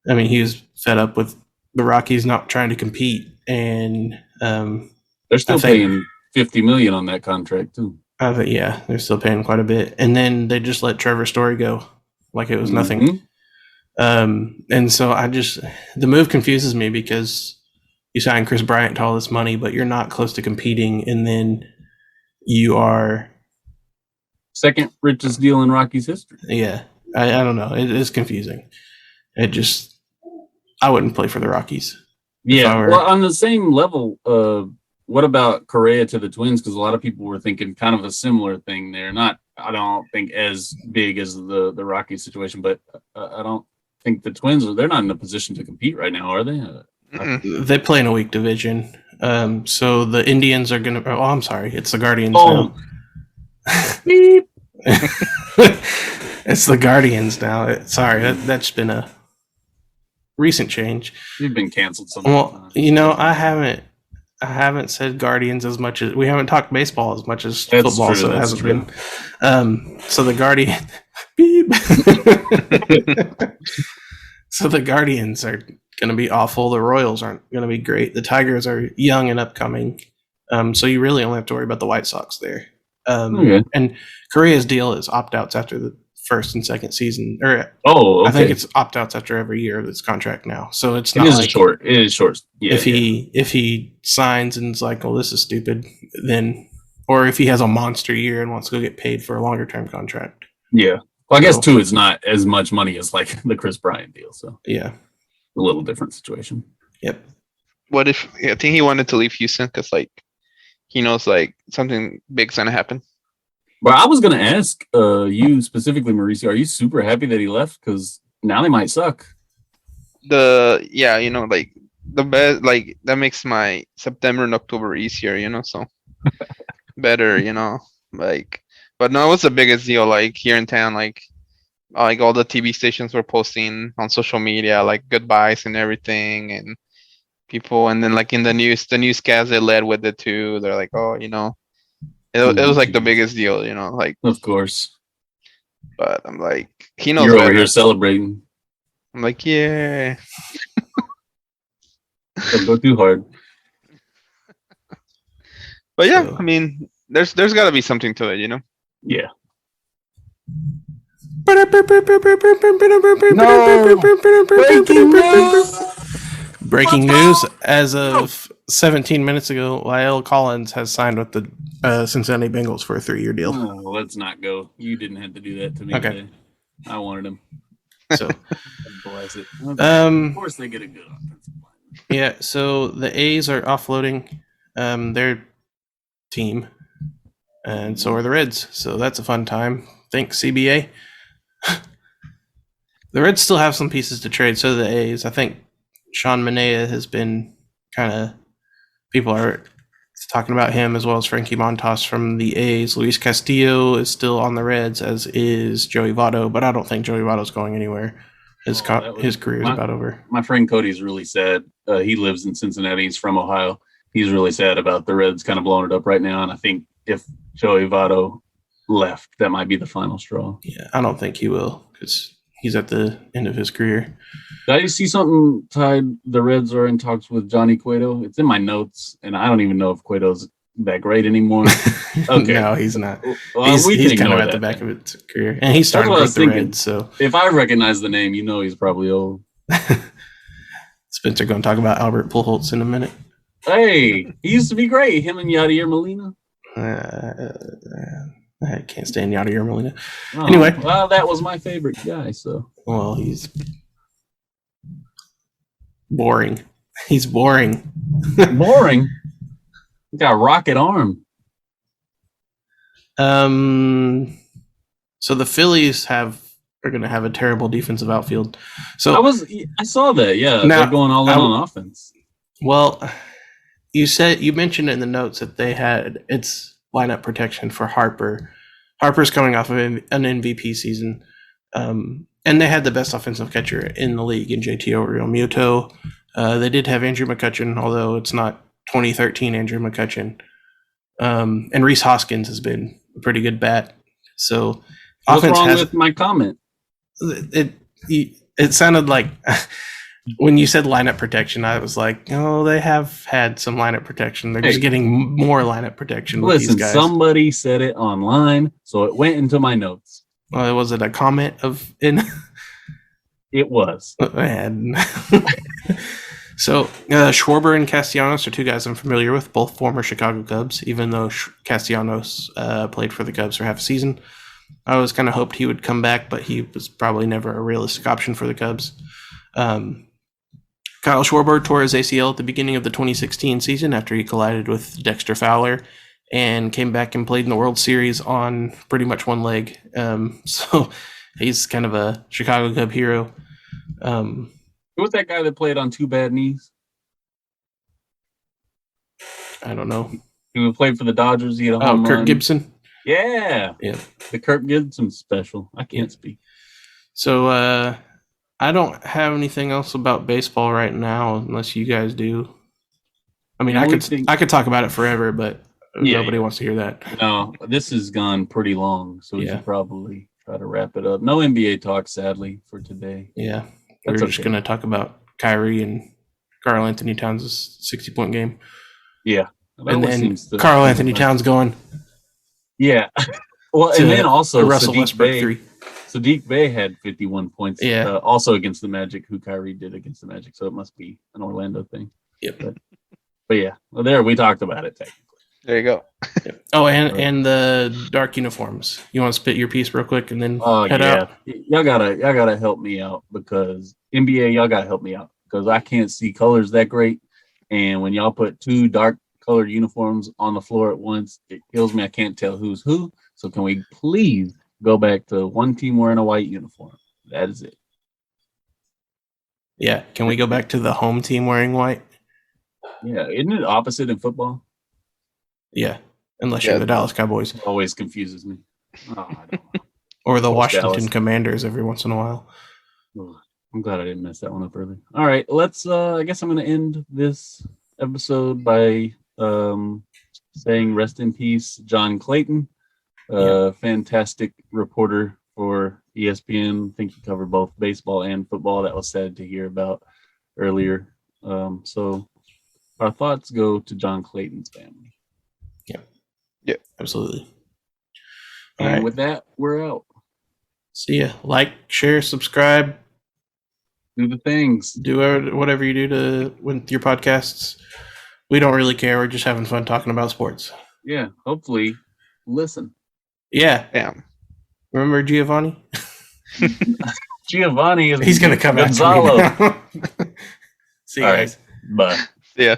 he was fed up with the Rockies not trying to compete. And they're still paying $50 million on that contract, too. They're still paying quite a bit. And then they just let Trevor Story go like it was nothing. And so the move confuses me because you sign Chris Bryant to all this money, but you're not close to competing, and then you are second richest deal in Rockies history. Yeah, I don't know. It is confusing. I wouldn't play for the Rockies. Yeah, well, on the same level, what about Correa to the Twins? Because a lot of people were thinking kind of a similar thing there. Not, I don't think as big as the Rockies situation, but I don't think the Twins they're not in a position to compete right now, are they? They play in a weak division. So the Indians are going to... Oh, I'm sorry. It's the Guardians now. Beep. It's the Guardians now. Sorry, that's been a recent change. You've been canceled so much. Well, I haven't said Guardians as much as... We haven't talked baseball as much as football, so it hasn't been. So the Guardian... Beep. So the Guardians are going to be awful. The Royals aren't going to be great. The Tigers are young and upcoming. So you really only have to worry about the White Sox there. And Correa's deal is opt-outs after the first and second season. I think it's opt-outs after every year of this contract now. So it's not short. It is short. Yeah, if he signs and is like, well, this is stupid, then, or if he has a monster year and wants to go get paid for a longer-term contract. Yeah. Well, I guess, too, it's not as much money as, like, the Chris Bryant deal, so. Yeah. A little different situation. Yep. What if, I think he wanted to leave Houston because, like, he knows, like, something big's going to happen. Well, I was going to ask you specifically, Mauricio, are you super happy that he left? Because now they might suck. Like, the best, like, that makes my September and October easier, so better, like. But no, it was the biggest deal, like, here in town, like all the TV stations were posting on social media, like, goodbyes and everything, and people, and then, like, in the newscast, they led with it, too. They're like, oh, it was, like, the biggest deal, like. Of course. But I'm like, he knows You're over here celebrating. I'm like, yeah. Don't go too hard. But, yeah, I mean, there's got to be something to it, Yeah. Breaking news. As of 17 minutes ago, Lyle Collins has signed with the Cincinnati Bengals for a 3-year deal. Oh, let's not go. You didn't have to do that to me today. I wanted him. So, bless it. Of course they get a good offensive line. Yeah, so the A's are offloading their team. And so are the Reds. So that's a fun time. Thanks, CBA. The Reds still have some pieces to trade. So do the A's. I think Sean Manaea has been people are talking about him, as well as Frankie Montas from the A's. Luis Castillo is still on the Reds, as is Joey Votto. But I don't think Joey Votto's going anywhere. His career is about over. My friend Cody's really sad. He lives in Cincinnati. He's from Ohio. He's really sad about the Reds kind of blowing it up right now. And I think if Joey Votto left, that might be the final straw. Yeah, I don't think he will, because he's at the end of his career. Did I see something tied? The Reds are in talks with Johnny Cueto. It's in my notes, and I don't even know if Cueto's that great anymore. Okay. No, he's not. Well, he's kind of at the back of his career, and he's starting with the Reds. So if I recognize the name, he's probably old. Spencer going to talk about Albert Pujols in a minute. Hey, he used to be great. Him and Yadier Molina. I can't stand Yadier Molina. Oh, anyway, well, that was my favorite guy. So, well, he's boring. He's boring. Boring. He got a rocket arm. So the Phillies are going to have a terrible defensive outfield. So I saw that. Yeah, now, they're going all in on offense. Well, you mentioned in the notes that it's lineup protection for Harper. Harper's coming off of an MVP season, and they had the best offensive catcher in the league in JT Realmuto. They did have Andrew McCutchen, although it's not 2013 Andrew McCutchen. And Rhys Hoskins has been a pretty good bat. So, what's wrong with my comment? It sounded like when you said lineup protection, I was like, oh, they have had some lineup protection. They're just getting more lineup protection. Listen, with these guys. Somebody said it online, so it went into my notes. Was it a comment It was. So Schwarber and Castellanos are two guys I'm familiar with, both former Chicago Cubs, even though Castellanos played for the Cubs for half a season. I always kind of hoped he would come back, but he was probably never a realistic option for the Cubs. Kyle Schwarber tore his ACL at the beginning of the 2016 season after he collided with Dexter Fowler and came back and played in the World Series on pretty much one leg. So he's kind of a Chicago Cub hero. Who was that guy that played on two bad knees? I don't know. He played for the Dodgers. He had a home Kirk run. Gibson. Yeah. The Kirk Gibson special. I can't speak. So I don't have anything else about baseball right now, unless you guys do. I mean, I could talk about it forever, but nobody wants to hear that. No, this has gone pretty long, so we should probably try to wrap it up. No NBA talk, sadly, for today. Yeah. We're just going to talk about Kyrie and Karl Anthony Towns' 60-point game. Yeah. And then Karl Anthony Towns going. Yeah. Well, and then also Russell Westbrook 3. Sadiq Bey had 51 points. Yeah. Also against the Magic, who Kyrie did against the Magic. So it must be an Orlando thing. Yep. But yeah. Well, there we talked about it technically. There you go. Oh, and the dark uniforms. You want to spit your piece real quick and then head out? Y'all gotta help me out because NBA, y'all gotta help me out because I can't see colors that great. And when y'all put two dark colored uniforms on the floor at once, it kills me. I can't tell who's who. So can we please go back to one team wearing a white uniform? That is it. Yeah. Can we go back to the home team wearing white? Yeah. Isn't it opposite in football? Yeah. Unless you're the Dallas Cowboys. It always confuses me. Oh, I don't know. Or the Washington Commanders every once in a while. Oh, I'm glad I didn't mess that one up early. All right. Let's I guess I'm going to end this episode by saying rest in peace, John Clayton. Fantastic reporter for ESPN. I think he covered both baseball and football. That was sad to hear about earlier. So our thoughts go to John Clayton's family. Yeah, absolutely. All right. With that, we're out. See ya. Like, share, subscribe. Do the things. Do whatever you do with your podcasts. We don't really care. We're just having fun talking about sports. Yeah. Hopefully, listen. Yeah. Damn. Remember Giovanni? Giovanni is. He's going to come Gonzalo. See you guys. Right. Bye. Yeah.